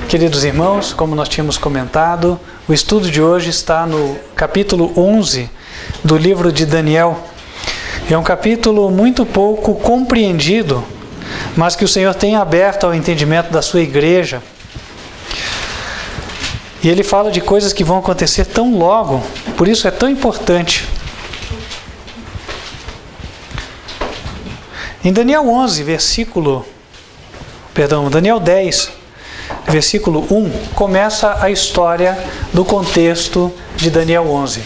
Queridos irmãos, como nós tínhamos comentado, o estudo de hoje está no capítulo 11 do livro de Daniel. É um capítulo muito pouco compreendido, mas que o Senhor tem aberto ao entendimento da sua igreja. E ele fala de coisas que vão acontecer tão logo, por isso é tão importante. Em Daniel 10, versículo 1, começa a história do contexto de Daniel 11.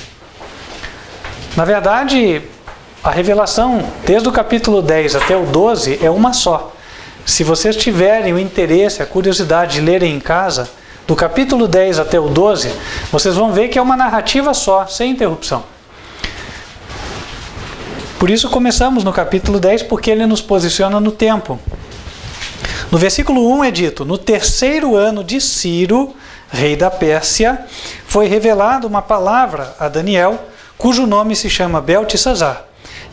Na verdade, a revelação, desde o capítulo 10 até o 12, é uma só. Se vocês tiverem o interesse, a curiosidade de lerem em casa, do capítulo 10 até o 12, vocês vão ver que é uma narrativa só, sem interrupção. Por isso começamos no capítulo 10, porque ele nos posiciona no tempo. No versículo 1 é dito: no terceiro ano de Ciro, rei da Pérsia, foi revelada uma palavra a Daniel, cujo nome se chama Beltesazar.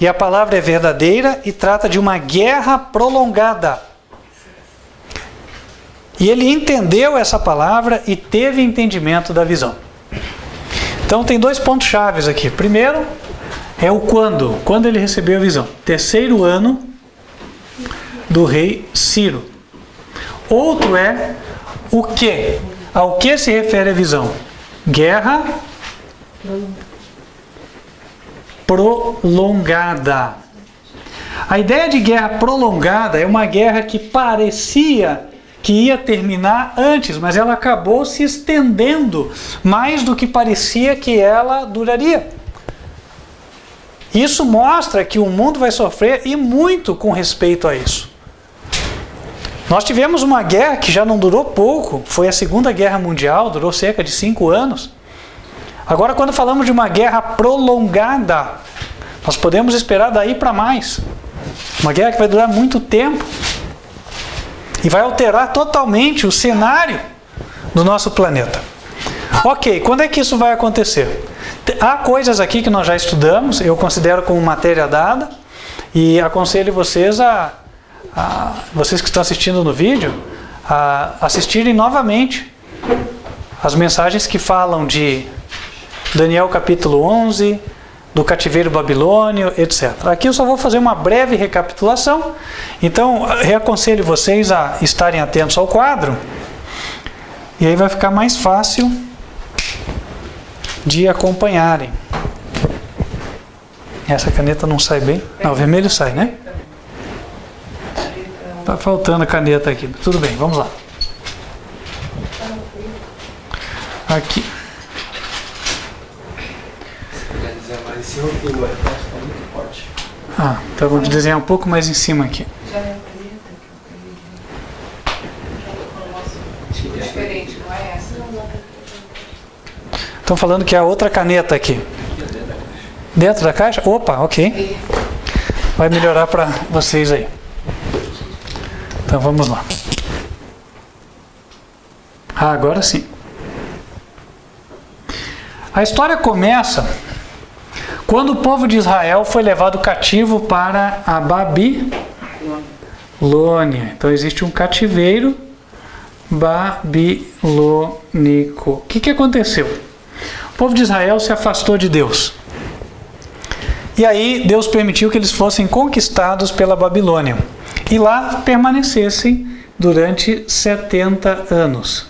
E a palavra é verdadeira e trata de uma guerra prolongada. E ele entendeu essa palavra e teve entendimento da visão. Então tem dois pontos chaves aqui. Primeiro é o quando ele recebeu a visão. Terceiro ano do rei Ciro. Outro é o que. Ao que se refere a visão? Guerra prolongada. A ideia de guerra prolongada é uma guerra que parecia que ia terminar antes, mas ela acabou se estendendo mais do que parecia que ela duraria. Isso mostra que o mundo vai sofrer, e muito com respeito a isso. Nós tivemos uma guerra que já não durou pouco, foi a Segunda Guerra Mundial, durou cerca de 5 anos. Agora, quando falamos de uma guerra prolongada, nós podemos esperar daí para mais. Uma guerra que vai durar muito tempo e vai alterar totalmente o cenário do nosso planeta. Ok, quando é que isso vai acontecer? Há coisas aqui que nós já estudamos, eu considero como matéria dada, e aconselho vocês vocês que estão assistindo no vídeo, a assistirem novamente as mensagens que falam de Daniel capítulo 11, do cativeiro babilônio, etc. Aqui eu só vou fazer uma breve recapitulação, então reaconselho vocês a estarem atentos ao quadro, e aí vai ficar mais fácil de acompanharem. Essa caneta não sai bem? Não, o vermelho sai, né? Tá faltando a caneta aqui. Tudo bem, vamos lá. Aqui. Então vou desenhar um pouco mais em cima aqui. Estão falando que é a outra caneta aqui. Dentro da caixa? Opa, ok. Vai melhorar para vocês aí. Então vamos lá. Agora sim. A história começa quando o povo de Israel foi levado cativo para a Babilônia. Então existe um cativeiro babilônico. O que aconteceu? O povo de Israel se afastou de Deus. E aí Deus permitiu que eles fossem conquistados pela Babilônia. E lá permanecessem durante 70 anos.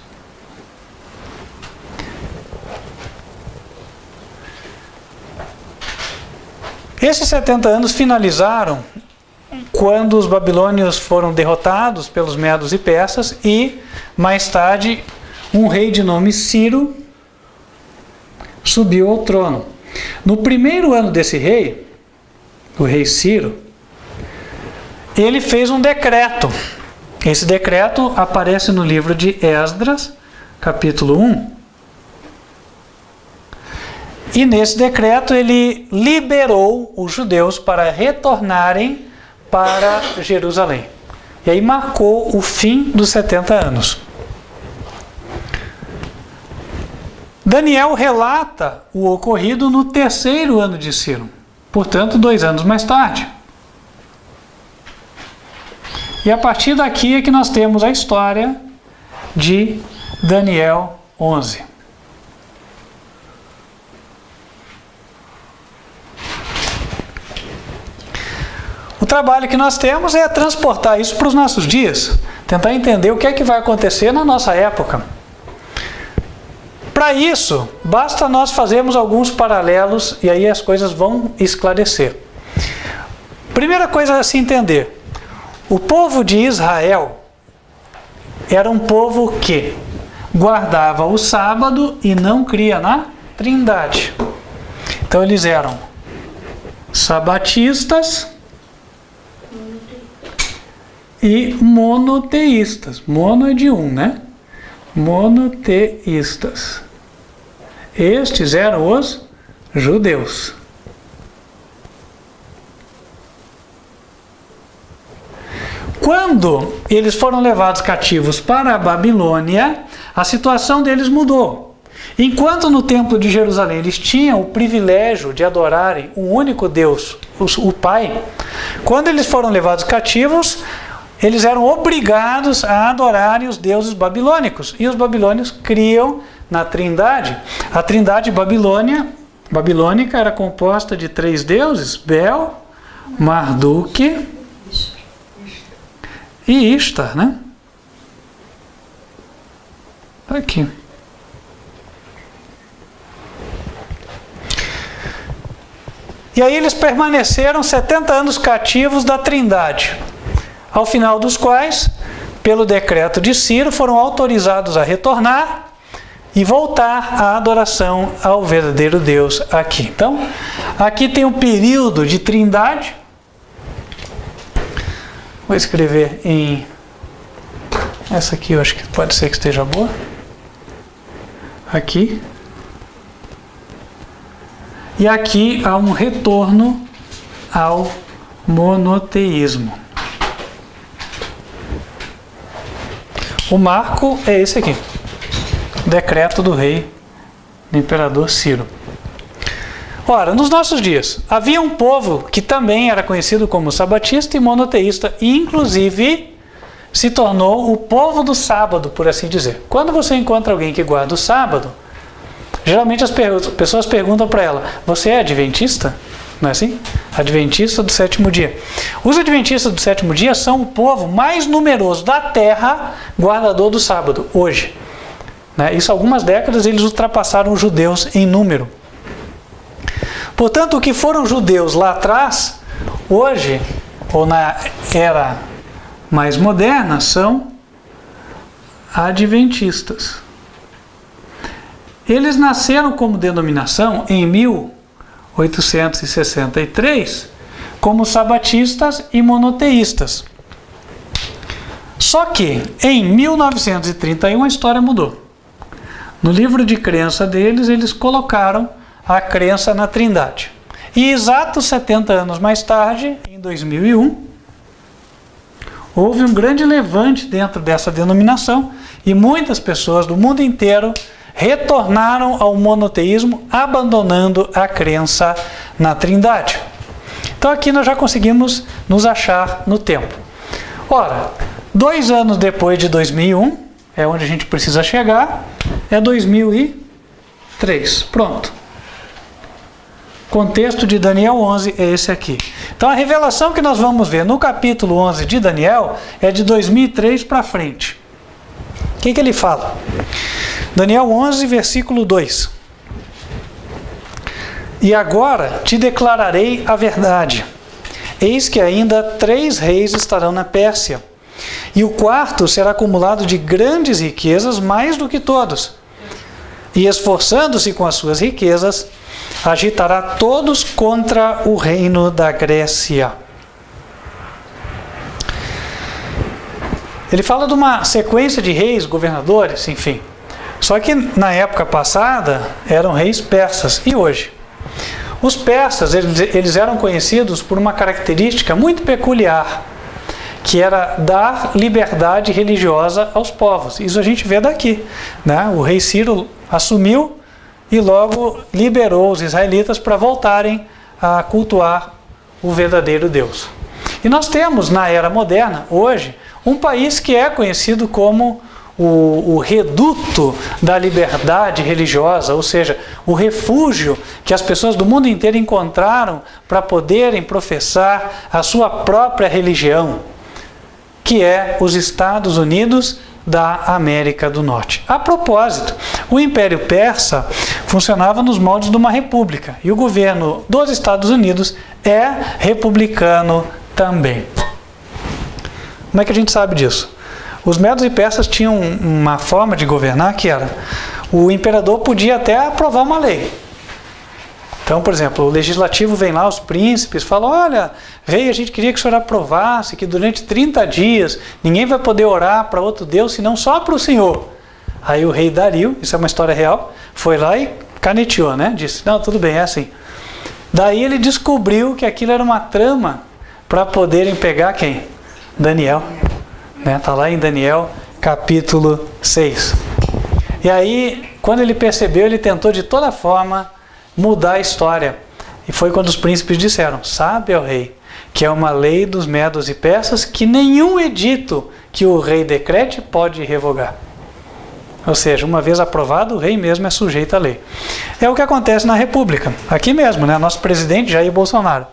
Esses 70 anos finalizaram quando os babilônios foram derrotados pelos medos e persas, e mais tarde um rei de nome Ciro subiu ao trono. No primeiro ano desse rei, o rei Ciro, ele fez um decreto. Esse decreto aparece no livro de Esdras, capítulo 1. E nesse decreto ele liberou os judeus para retornarem para Jerusalém. E aí marcou o fim dos 70 anos. Daniel relata o ocorrido no terceiro ano de Ciro, portanto 2 anos mais tarde. E a partir daqui é que nós temos a história de Daniel 11. O trabalho que nós temos é transportar isso para os nossos dias, tentar entender o que é que vai acontecer na nossa época. Para isso, basta nós fazermos alguns paralelos e aí as coisas vão esclarecer. Primeira coisa a se entender: o povo de Israel era um povo que guardava o sábado e não cria na Trindade. Então eles eram sabatistas e monoteístas. Mono é de um, né? Monoteístas. Estes eram os judeus. Quando eles foram levados cativos para a Babilônia, a situação deles mudou. Enquanto no Templo de Jerusalém eles tinham o privilégio de adorarem um único Deus, o Pai, quando eles foram levados cativos, eles eram obrigados a adorarem os deuses babilônicos. E os babilônicos criam na Trindade. A Trindade babilônica era composta de 3 deuses: Bel, Marduk e Ishtar, né? Tá aqui. E aí eles permaneceram 70 anos cativos da Trindade, ao final dos quais, pelo decreto de Ciro, foram autorizados a retornar e voltar à adoração ao verdadeiro Deus aqui. Então, aqui tem um período de Trindade. Vou escrever em... Essa aqui eu acho que pode ser que esteja boa. Aqui. E aqui há um retorno ao monoteísmo. O marco é esse aqui. Decreto do rei, do imperador Ciro. Ora, nos nossos dias, havia um povo que também era conhecido como sabatista e monoteísta, e inclusive se tornou o povo do sábado, por assim dizer. Quando você encontra alguém que guarda o sábado, geralmente as pessoas perguntam para ela: você é adventista? Não é assim? Adventista do sétimo dia. Os adventistas do sétimo dia são o povo mais numeroso da terra guardador do sábado, hoje. Isso há algumas décadas eles ultrapassaram os judeus em número. Portanto, o que foram judeus lá atrás, hoje, ou na era mais moderna, são adventistas. Eles nasceram como denominação em 1863 como sabatistas e monoteístas. Só que em 1931 a história mudou. No livro de crença deles, eles colocaram a crença na Trindade. E exatos 70 anos mais tarde, em 2001, houve um grande levante dentro dessa denominação e muitas pessoas do mundo inteiro retornaram ao monoteísmo, abandonando a crença na Trindade. Então aqui nós já conseguimos nos achar no tempo. Ora, 2 anos depois de 2001, é onde a gente precisa chegar, é 2003. Pronto. Contexto de Daniel 11 é esse aqui. Então a revelação que nós vamos ver no capítulo 11 de Daniel é de 2003 para frente. O que ele fala? Daniel 11, versículo 2. E agora te declararei a verdade. Eis que ainda 3 reis estarão na Pérsia, e o quarto será acumulado de grandes riquezas, mais do que todos. E esforçando-se com as suas riquezas, agitará todos contra o reino da Grécia. Ele fala de uma sequência de reis, governadores, enfim. Só que na época passada eram reis persas. E hoje? Os persas, eles eram conhecidos por uma característica muito peculiar, que era dar liberdade religiosa aos povos. Isso a gente vê daqui, né? O rei Ciro assumiu e logo liberou os israelitas para voltarem a cultuar o verdadeiro Deus. E nós temos, na era moderna, hoje, um país que é conhecido como o reduto da liberdade religiosa, ou seja, o refúgio que as pessoas do mundo inteiro encontraram para poderem professar a sua própria religião, que é os Estados Unidos da América do Norte. A propósito, o Império Persa funcionava nos moldes de uma república e o governo dos Estados Unidos é republicano também. Como é que a gente sabe disso? Os medos e persas tinham uma forma de governar que era: o imperador podia até aprovar uma lei. Então, por exemplo, o legislativo vem lá, os príncipes falam: olha, rei, a gente queria que o senhor aprovasse que durante 30 dias ninguém vai poder orar para outro Deus senão só para o senhor. Aí o rei Dario, isso é uma história real, foi lá e caneteou, né? Disse: não, tudo bem, é assim. Daí ele descobriu que aquilo era uma trama para poderem pegar quem? Daniel. Está lá em Daniel capítulo 6. E aí, quando ele percebeu, ele tentou de toda forma mudar a história. E foi quando os príncipes disseram: sabe, ó rei, que é uma lei dos medos e persas que nenhum edito que o rei decrete pode revogar. Ou seja, uma vez aprovado, o rei mesmo é sujeito à lei. É o que acontece na República. Aqui mesmo, né? Nosso presidente Jair Bolsonaro.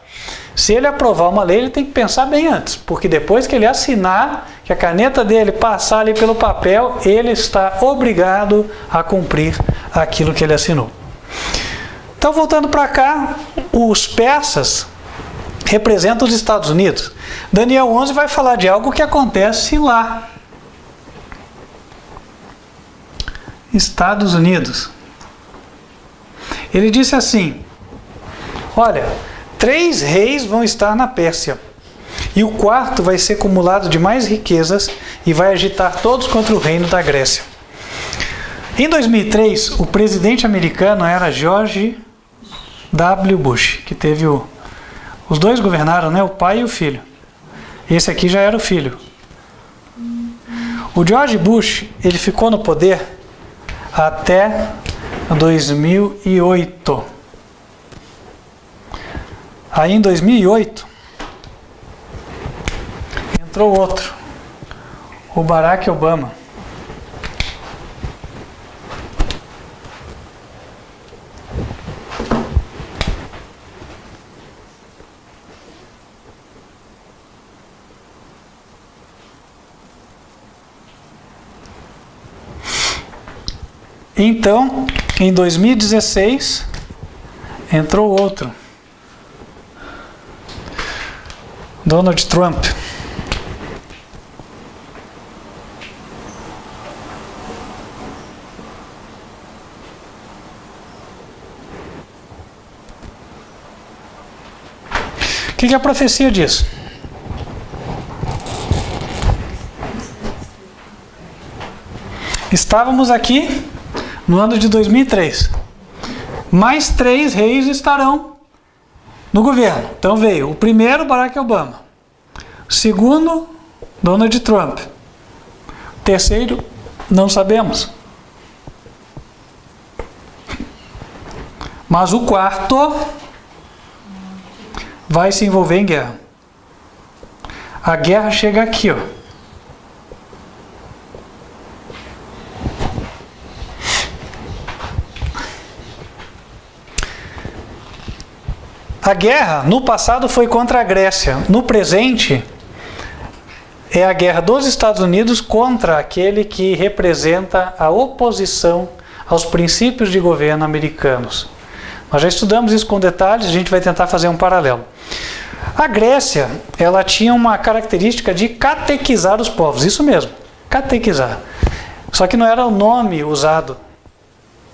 Se ele aprovar uma lei, ele tem que pensar bem antes, porque depois que ele assinar, que a caneta dele passar ali pelo papel, ele está obrigado a cumprir aquilo que ele assinou. Então, voltando para cá, os persas representam os Estados Unidos. Daniel 11 vai falar de algo que acontece lá. Estados Unidos. Ele disse assim: olha, 3 reis vão estar na Pérsia, e o 4º vai ser acumulado de mais riquezas e vai agitar todos contra o reino da Grécia. Em 2003, o presidente americano era George W. Bush, que teve os dois governaram, né? O pai e o filho. Esse aqui já era o filho. O George Bush, ele ficou no poder até 2008. Aí em 2008 entrou outro, o Barack Obama. Então, em 2016 entrou outro, Donald Trump. O que é a profecia diz? Estávamos aqui no ano de 2003. Mais 3 reis estarão no governo. Então veio o primeiro, Barack Obama. O segundo, Donald Trump. O terceiro, não sabemos. Mas o 4º vai se envolver em guerra. A guerra chega aqui, ó. A guerra, no passado, foi contra a Grécia. No presente, é a guerra dos Estados Unidos contra aquele que representa a oposição aos princípios de governo americanos. Nós já estudamos isso com detalhes, a gente vai tentar fazer um paralelo. A Grécia, ela tinha uma característica de catequizar os povos, isso mesmo, catequizar. Só que não era o nome usado.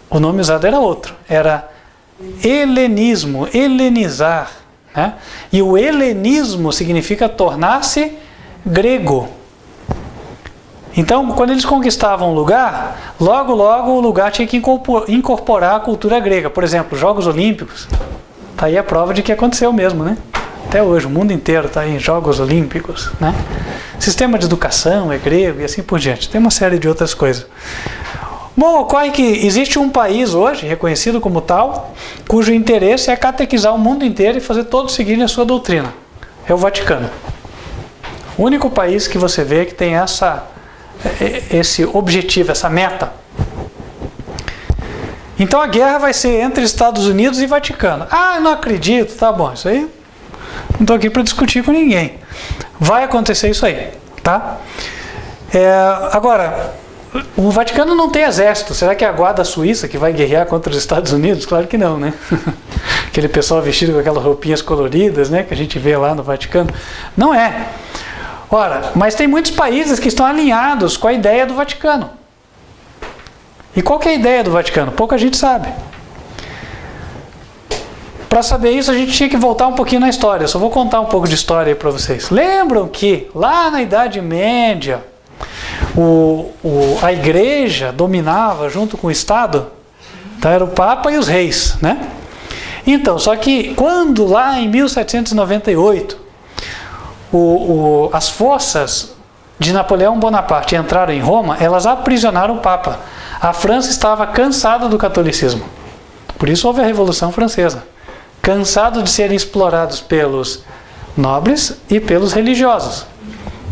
O nome usado era outro, era helenismo, helenizar, né? E o helenismo significa tornar-se grego. Então, quando eles conquistavam um lugar, logo o lugar tinha que incorporar a cultura grega. Por exemplo, Jogos Olímpicos. Está aí a prova de que aconteceu mesmo, né? Até hoje, o mundo inteiro está em Jogos Olímpicos, né? Sistema de educação é grego e assim por diante. Tem uma série de outras coisas. Bom, ocorre que existe um país hoje, reconhecido como tal, cujo interesse é catequizar o mundo inteiro e fazer todos seguirem a sua doutrina. É o Vaticano. O único país que você vê que tem essa esse objetivo, essa meta. Então a guerra vai ser entre Estados Unidos e Vaticano. Ah, eu não acredito, tá bom, isso aí não estou aqui para discutir com ninguém. Vai acontecer isso aí, tá? Agora, o Vaticano não tem exército. Será que é a guarda suíça que vai guerrear contra os Estados Unidos? Claro que não, né? Aquele pessoal vestido com aquelas roupinhas coloridas, né, que a gente vê lá no Vaticano. Não é. Ora, mas tem muitos países que estão alinhados com a ideia do Vaticano. E qual que é a ideia do Vaticano? Pouca gente sabe. Para saber isso, a gente tinha que voltar um pouquinho na história. Eu só vou contar um pouco de história aí para vocês. Lembram que lá na Idade Média, a igreja dominava junto com o Estado? Então era o Papa e os reis, né? Então, só que quando lá em 1798, as forças de Napoleão Bonaparte entraram em Roma, elas aprisionaram o Papa. A França estava cansada do catolicismo. Por isso houve a Revolução Francesa. Cansado de serem explorados pelos nobres e pelos religiosos.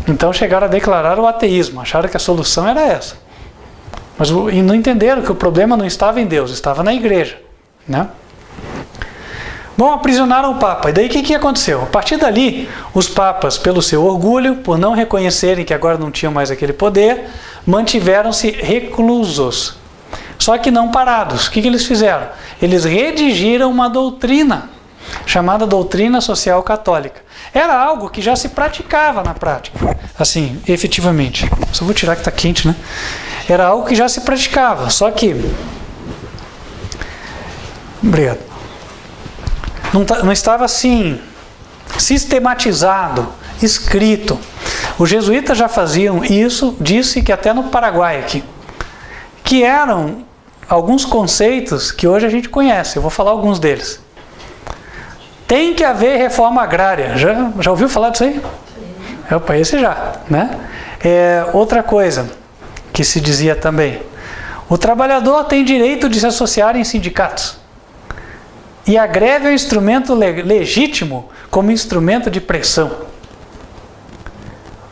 Então chegaram a declarar o ateísmo, acharam que a solução era essa. Mas e não entenderam que o problema não estava em Deus, estava na igreja, né? Bom, aprisionaram o Papa. E daí o que aconteceu? A partir dali, os papas, pelo seu orgulho, por não reconhecerem que agora não tinham mais aquele poder, mantiveram-se reclusos. Só que não parados. O que eles fizeram? Eles redigiram uma doutrina, chamada doutrina social católica. Era algo que já se praticava na prática, assim, efetivamente. Só vou tirar que está quente, né? Era algo que já se praticava, só que... Obrigado. Não estava assim, sistematizado, escrito. Os jesuítas já faziam isso, disse que até no Paraguai aqui, que eram alguns conceitos que hoje a gente conhece. Eu vou falar alguns deles. Tem que haver reforma agrária. Já ouviu falar disso aí? Opa, esse já, né? Outra coisa que se dizia também: o trabalhador tem direito de se associar em sindicatos. E a greve é um instrumento legítimo como instrumento de pressão.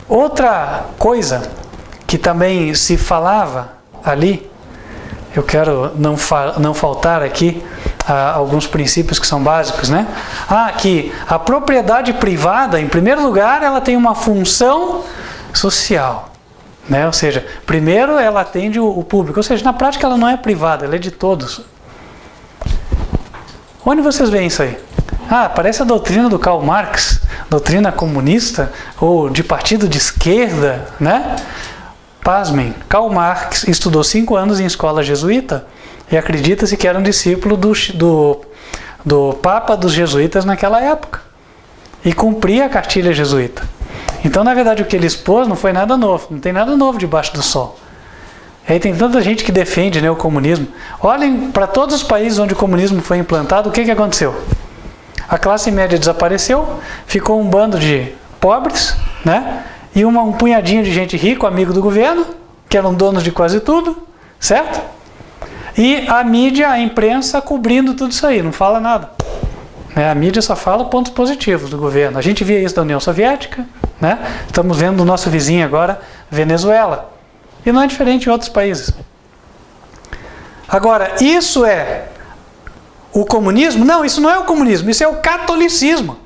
Outra coisa que também se falava ali, eu quero não faltar aqui alguns princípios que são básicos, né? Que a propriedade privada, em primeiro lugar, ela tem uma função social, né? Ou seja, primeiro ela atende o público, ou seja, na prática ela não é privada, ela é de todos. Onde vocês veem isso aí? Parece a doutrina do Karl Marx, doutrina comunista ou de partido de esquerda, né? Pasmem, Karl Marx estudou 5 anos em escola jesuíta e acredita-se que era um discípulo do Papa dos jesuítas naquela época e cumpria a cartilha jesuíta. Então, na verdade, o que ele expôs não foi nada novo, não tem nada novo debaixo do sol. Aí tem tanta gente que defende, né, o comunismo. Olhem para todos os países onde o comunismo foi implantado, o que aconteceu? A classe média desapareceu, ficou um bando de pobres, né, e um punhadinho de gente rica, amigo do governo, que eram donos de quase tudo, certo? E a mídia, a imprensa cobrindo tudo isso aí, não fala nada. A mídia só fala pontos positivos do governo. A gente via isso da União Soviética, né? Estamos vendo o nosso vizinho agora, Venezuela. E não é diferente em outros países. Agora, isso é o comunismo? Não, isso não é o comunismo, isso é o catolicismo.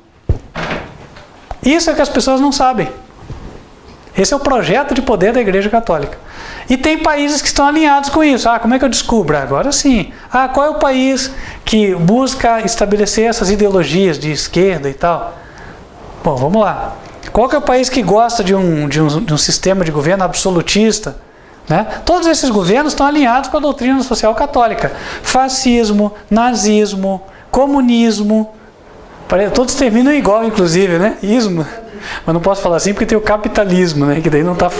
Isso é que as pessoas não sabem. Esse é o projeto de poder da Igreja Católica. E tem países que estão alinhados com isso. Como é que eu descubro? Agora sim. Qual é o país que busca estabelecer essas ideologias de esquerda e tal? Bom, vamos lá. Qual que é o país que gosta de um sistema de governo absolutista? Né? Todos esses governos estão alinhados com a doutrina social católica. Fascismo, nazismo, comunismo, todos terminam igual, inclusive, né? Ismo. Mas não posso falar assim porque tem o capitalismo, né? Que daí não tá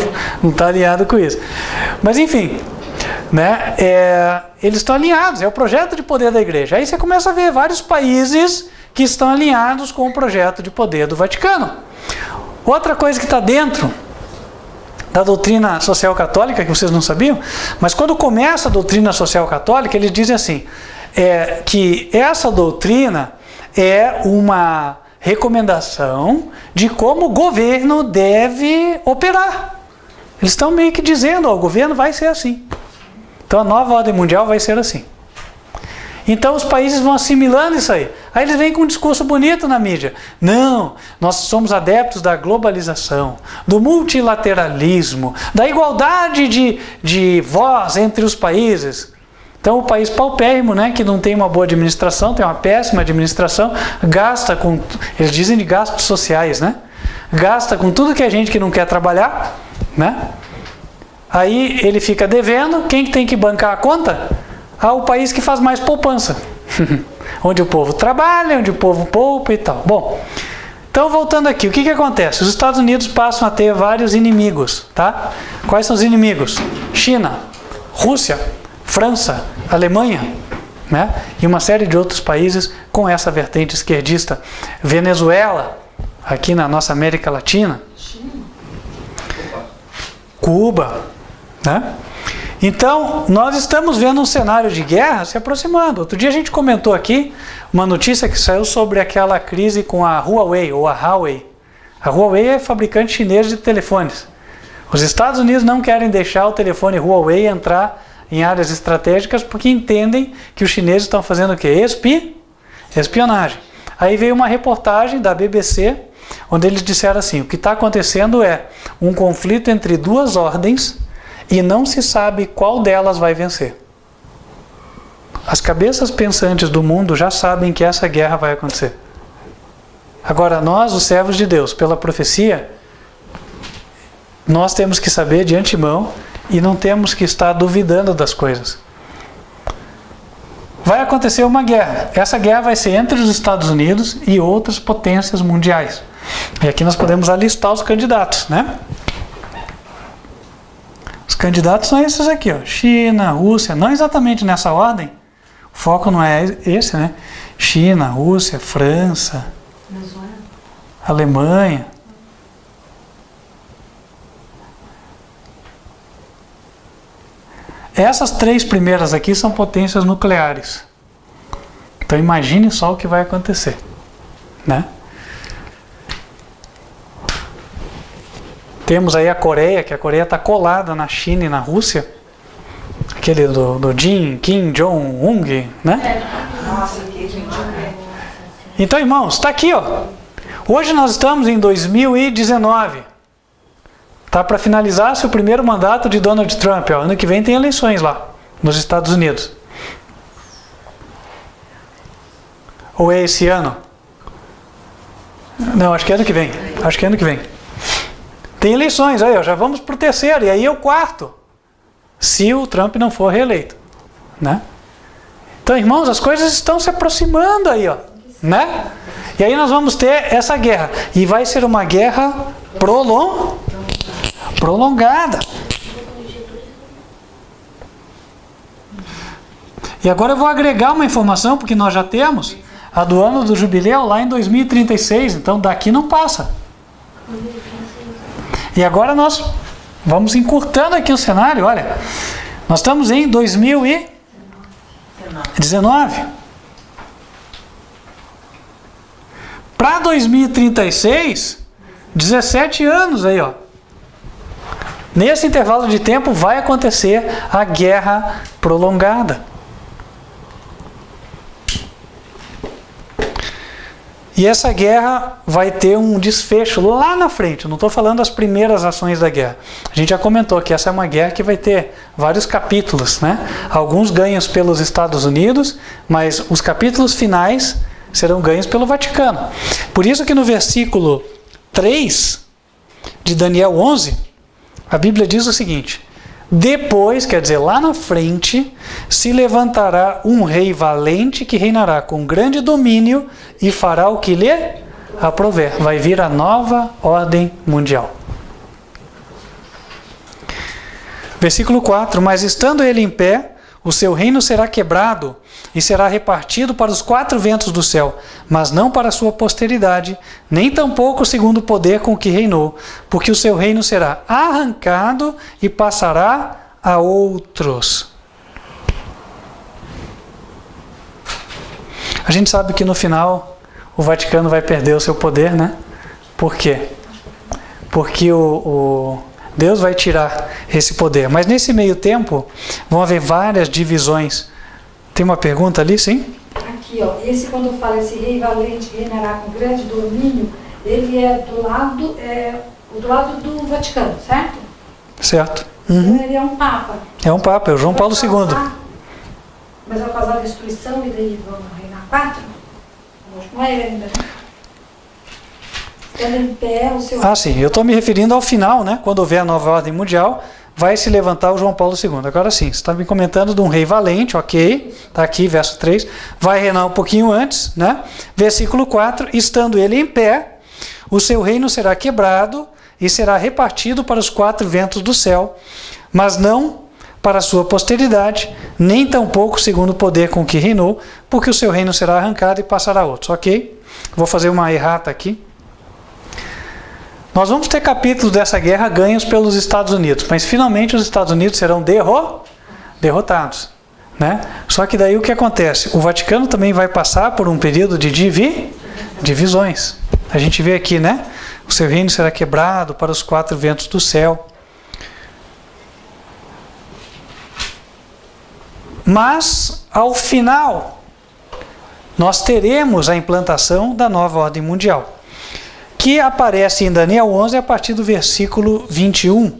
alinhado com isso. Mas enfim, né? Eles estão alinhados, é o projeto de poder da igreja. Aí você começa a ver vários países que estão alinhados com o projeto de poder do Vaticano. Outra coisa que está dentro da doutrina social católica, que vocês não sabiam, mas quando começa a doutrina social católica, eles dizem assim, que essa doutrina é uma recomendação de como o governo deve operar. Eles estão meio que dizendo, ó, o governo vai ser assim. Então a nova ordem mundial vai ser assim. Então os países vão assimilando isso aí. Aí eles vêm com um discurso bonito na mídia. Não, nós somos adeptos da globalização, do multilateralismo, da igualdade de voz entre os países. Então o país paupérrimo, né, que não tem uma boa administração, tem uma péssima administração, gasta com, eles dizem de gastos sociais, né? Gasta com tudo que a gente que não quer trabalhar, né? Aí ele fica devendo, quem tem que bancar a conta? O país que faz mais poupança. Onde o povo trabalha, onde o povo poupa e tal. Bom, então voltando aqui, o que acontece? Os Estados Unidos passam a ter vários inimigos, tá? Quais são os inimigos? China, Rússia, França, Alemanha, né? E uma série de outros países com essa vertente esquerdista. Venezuela, aqui na nossa América Latina. Cuba, né? Então, nós estamos vendo um cenário de guerra se aproximando. Outro dia a gente comentou aqui uma notícia que saiu sobre aquela crise com a Huawei, ou a Huawei. A Huawei é fabricante chinês de telefones. Os Estados Unidos não querem deixar o telefone Huawei entrar em áreas estratégicas porque entendem que os chineses estão fazendo o quê? Espionagem. Aí veio uma reportagem da BBC, onde eles disseram assim, o que está acontecendo é um conflito entre duas ordens e não se sabe qual delas vai vencer. As cabeças pensantes do mundo já sabem que essa guerra vai acontecer. Agora nós, os servos de Deus, pela profecia, nós temos que saber de antemão e não temos que estar duvidando das coisas. Vai acontecer uma guerra. Essa guerra vai ser entre os Estados Unidos e outras potências mundiais. E aqui nós podemos alistar os candidatos, né? Os candidatos são esses aqui, ó. China, Rússia, não exatamente nessa ordem. O foco não é esse, né? China, Rússia, França, Alemanha. Essas três primeiras aqui são potências nucleares. Então imagine só o que vai acontecer, né? Temos aí a Coreia, que a Coreia está colada na China e na Rússia. Aquele do Kim Jong-un, né? Então, irmãos, está aqui, ó. Hoje nós estamos em 2019. Tá para finalizar-se o primeiro mandato de Donald Trump. Ó. Ano que vem tem eleições lá, nos Estados Unidos. Ou é esse ano? Não, acho que é ano que vem. Acho que é ano que vem. Tem eleições, aí, ó, já vamos para o terceiro, e aí é o quarto, se o Trump não for reeleito, né? Então, irmãos, as coisas estão se aproximando aí, ó, né? E aí nós vamos ter essa guerra, e vai ser uma guerra prolongada. E agora eu vou agregar uma informação, porque nós já temos a do ano do jubileu lá em 2036, então daqui não passa. E agora nós vamos encurtando aqui o cenário, olha, nós estamos em 2019. Para 2036, 17 anos aí, ó. Nesse intervalo de tempo vai acontecer a guerra prolongada. E essa guerra vai ter um desfecho lá na frente. Eu não estou falando das primeiras ações da guerra. A gente já comentou que essa é uma guerra que vai ter vários capítulos, né? Alguns ganhos pelos Estados Unidos, mas os capítulos finais serão ganhos pelo Vaticano. Por isso que no versículo 3 de Daniel 11, a Bíblia diz o seguinte: depois, quer dizer, lá na frente, se levantará um rei valente que reinará com grande domínio e fará o que lhe aprouver. Vai vir a nova ordem mundial. Versículo 4: mas estando ele em pé, o seu reino será quebrado e será repartido para os quatro ventos do céu, mas não para a sua posteridade, nem tampouco segundo o poder com que reinou, porque o seu reino será arrancado e passará a outros. A gente sabe que no final o Vaticano vai perder o seu poder, né? Por quê? Porque Deus vai tirar esse poder. Mas nesse meio tempo, vão haver várias divisões. Tem uma pergunta ali, sim? Aqui, ó, esse quando fala esse rei valente reinará com grande domínio, ele é do lado do Vaticano, certo? Certo. Então ele é um papa. É um papa, é o João Paulo II. Mas vai causar destruição e daí vão reinar 4? Não é ele ainda, né? Tendo em pé o seu... Sim, eu estou me referindo ao final, né? Quando houver a nova ordem mundial, vai se levantar o João Paulo II. Agora sim, você está me comentando de um rei valente, ok, está aqui, verso 3, vai reinar um pouquinho antes, né? Versículo 4, estando ele em pé, o seu reino será quebrado e será repartido para os 4 ventos do céu, mas não para a sua posteridade, nem tampouco segundo o poder com que reinou, porque o seu reino será arrancado e passará a outros, ok? Vou fazer uma errata aqui. Nós vamos ter capítulos dessa guerra ganhos pelos Estados Unidos, mas finalmente os Estados Unidos serão derrotados, né? Só que daí o que acontece? O Vaticano também vai passar por um período de divisões. A gente vê aqui, né? O seu reino será quebrado para os 4 ventos do céu. Mas, ao final, nós teremos a implantação da nova ordem mundial, que aparece em Daniel 11 a partir do versículo 21,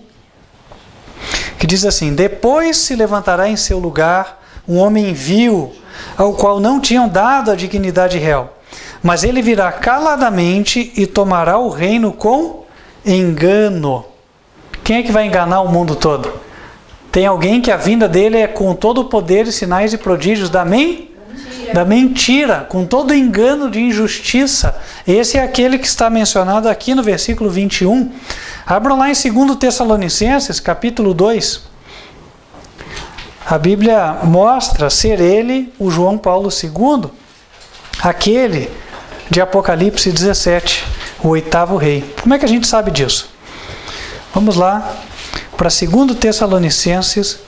que diz assim: depois se levantará em seu lugar um homem vil, ao qual não tinham dado a dignidade real, mas ele virá caladamente e tomará o reino com engano. Quem é que vai enganar o mundo todo? Tem alguém que a vinda dele é com todo o poder e sinais e prodígios da mentira, com todo engano de injustiça. Esse é aquele que está mencionado aqui no versículo 21. Abram lá em 2 Tessalonicenses, capítulo 2. A Bíblia mostra ser ele, o João Paulo II, aquele de Apocalipse 17, o 8º rei. Como é que a gente sabe disso? Vamos lá para 2 Tessalonicenses,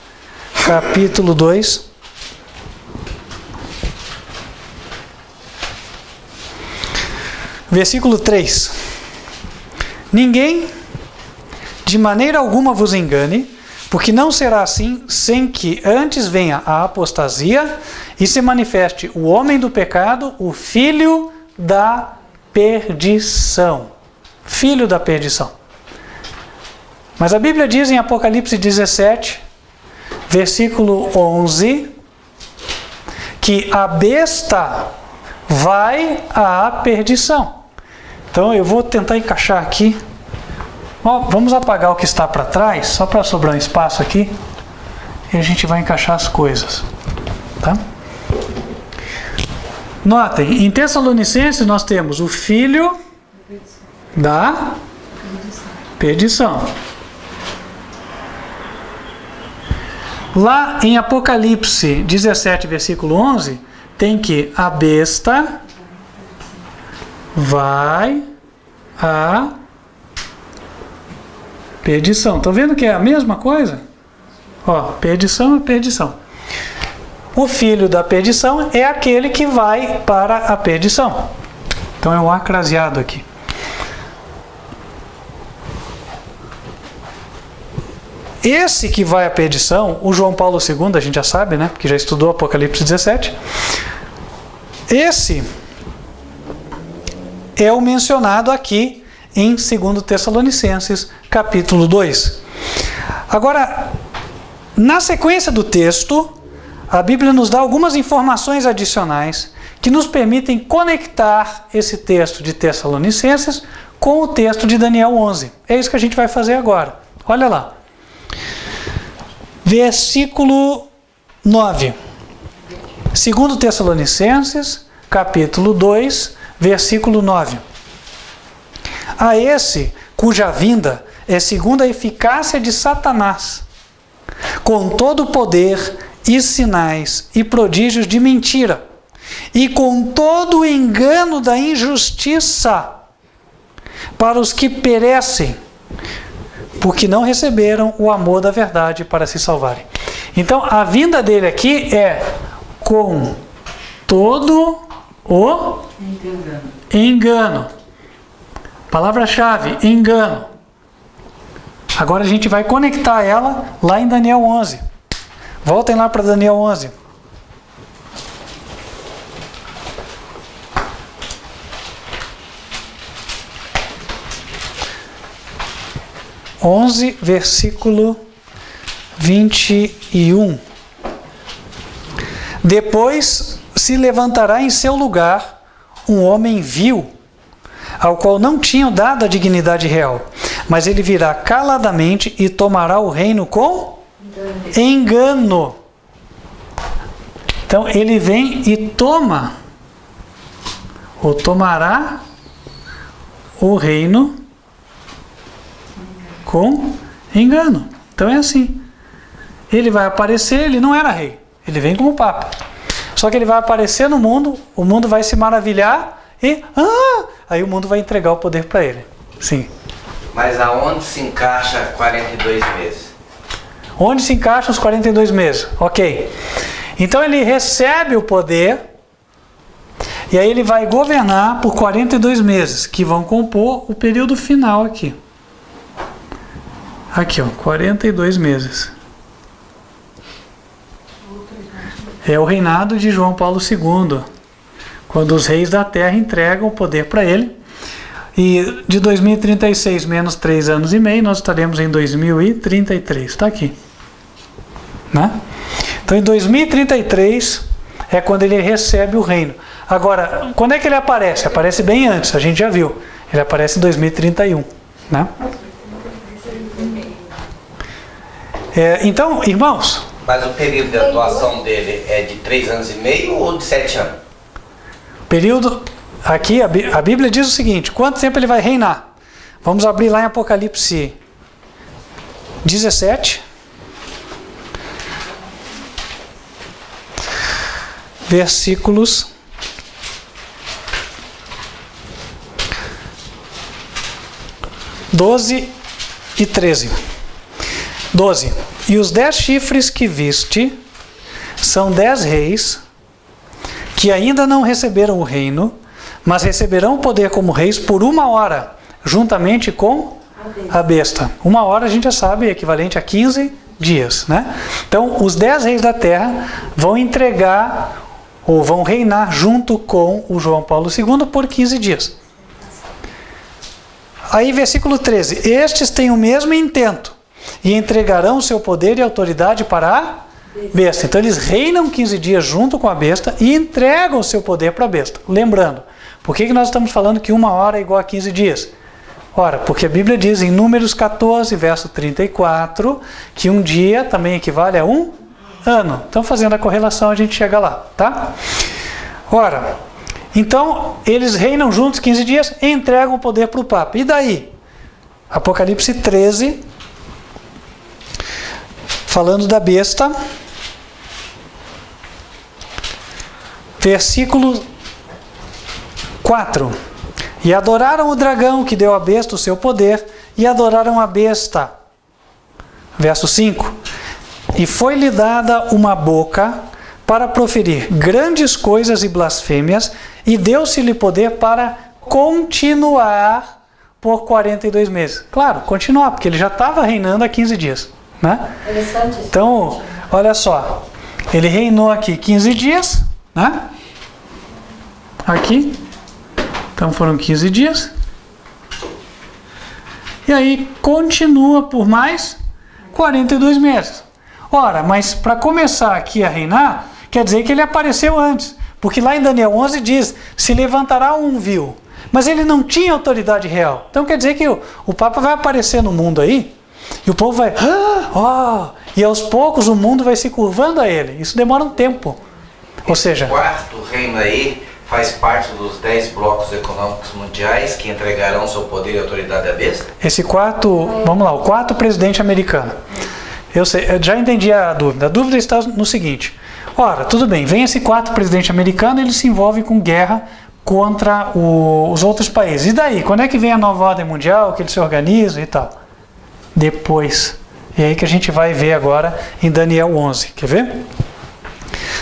capítulo 2. Versículo 3. Ninguém de maneira alguma vos engane, porque não será assim sem que antes venha a apostasia e se manifeste o homem do pecado, o filho da perdição. Filho da perdição. Mas a Bíblia diz em Apocalipse 17, versículo 11, que a besta vai à perdição. Então eu vou tentar encaixar aqui. Vamos apagar o que está para trás, só para sobrar um espaço aqui, e a gente vai encaixar as coisas, tá? Notem, em Tessalonicenses nós temos o filho da perdição. Lá em Apocalipse 17, versículo 11, tem que a besta vai à perdição. Estão vendo que é a mesma coisa? Perdição é perdição. O filho da perdição é aquele que vai para a perdição. Então é um acraseado aqui. Esse que vai à perdição, o João Paulo II, a gente já sabe, né? Porque já estudou Apocalipse 17. Esse é o mencionado aqui em 2 Tessalonicenses, capítulo 2. Agora, na sequência do texto, a Bíblia nos dá algumas informações adicionais que nos permitem conectar esse texto de Tessalonicenses com o texto de Daniel 11. É isso que a gente vai fazer agora. Olha lá. Versículo 9. 2 Tessalonicenses, capítulo 2, versículo 9. A esse cuja vinda é segundo a eficácia de Satanás, com todo o poder e sinais e prodígios de mentira, e com todo o engano da injustiça, para os que perecem, porque não receberam o amor da verdade para se salvarem. Então, a vinda dele aqui é com todo o engano. Palavra-chave, engano. Agora a gente vai conectar ela lá em Daniel 11. Voltem lá para Daniel 11. 11, versículo 21. Depois se levantará em seu lugar um homem vil, ao qual não tinham dado a dignidade real, mas ele virá caladamente e tomará o reino com engano. Então ele vem e toma, ou tomará o reino com engano. Então é assim. Ele vai aparecer, ele não era rei, ele vem como papa. Só que ele vai aparecer no mundo, o mundo vai se maravilhar e aí o mundo vai entregar o poder para ele. Sim. Mas aonde se encaixa 42 meses? Onde se encaixam os 42 meses? Ok. Então ele recebe o poder e aí ele vai governar por 42 meses, que vão compor o período final aqui. Aqui, ó, 42 meses. É o reinado de João Paulo II, quando os reis da terra entregam o poder para ele. E de 2036 menos 3 anos e meio, nós estaremos em 2033. Está aqui. Né? Então, em 2033 é quando ele recebe o reino. Agora, quando é que ele aparece? Aparece bem antes, a gente já viu. Ele aparece em 2031. Né? Então, irmãos... Mas o período de atuação dele é de 3 anos e meio ou de 7 anos? Período... Aqui a Bíblia diz o seguinte: quanto tempo ele vai reinar? Vamos abrir lá em Apocalipse 17. Versículos 12 e 13. 12. E os 10 chifres que viste são 10 reis que ainda não receberam o reino, mas receberão o poder como reis por 1 hora, juntamente com a besta. 1 hora a gente já sabe, é equivalente a 15 dias. Né? Então, os 10 reis da terra vão entregar, ou vão reinar junto com o João Paulo II por 15 dias. Aí, versículo 13. Estes têm o mesmo intento, e entregarão o seu poder e autoridade para a besta. Então, eles reinam 15 dias junto com a besta e entregam o seu poder para a besta. Lembrando, por que nós estamos falando que 1 hora é igual a 15 dias? Ora, porque a Bíblia diz em Números 14, verso 34, que um dia também equivale a 1 ano. Então, fazendo a correlação, a gente chega lá, tá? Ora, então, eles reinam juntos 15 dias e entregam o poder para o Papa. E daí? Apocalipse 13, falando da besta, versículo 4. E adoraram o dragão que deu à besta o seu poder, e adoraram a besta. Verso 5. E foi-lhe dada uma boca para proferir grandes coisas e blasfêmias, e deu-se-lhe poder para continuar por 42 meses. Claro, continuar, porque ele já estava reinando há 15 dias. Né? Então, olha só. Ele reinou aqui 15 dias, né? Aqui. Então foram 15 dias. E aí continua por mais 42 meses. Ora, mas para começar aqui a reinar, quer dizer que ele apareceu antes. Porque lá em Daniel 11 diz, se levantará um vil. Mas ele não tinha autoridade real. Então quer dizer que o Papa vai aparecer no mundo aí, e o povo vai... e aos poucos o mundo vai se curvando a ele. Isso demora um tempo. Ou seja... O quarto reino aí faz parte dos 10 blocos econômicos mundiais que entregarão seu poder e autoridade à besta? Esse quarto... Vamos lá, o quarto presidente americano. Eu já entendi a dúvida. A dúvida está no seguinte. Ora, tudo bem, vem esse quarto presidente americano, ele se envolve com guerra contra os outros países. E daí? Quando é que vem a nova ordem mundial, que ele se organiza e tal? Depois. É aí que a gente vai ver agora em Daniel 11. Quer ver?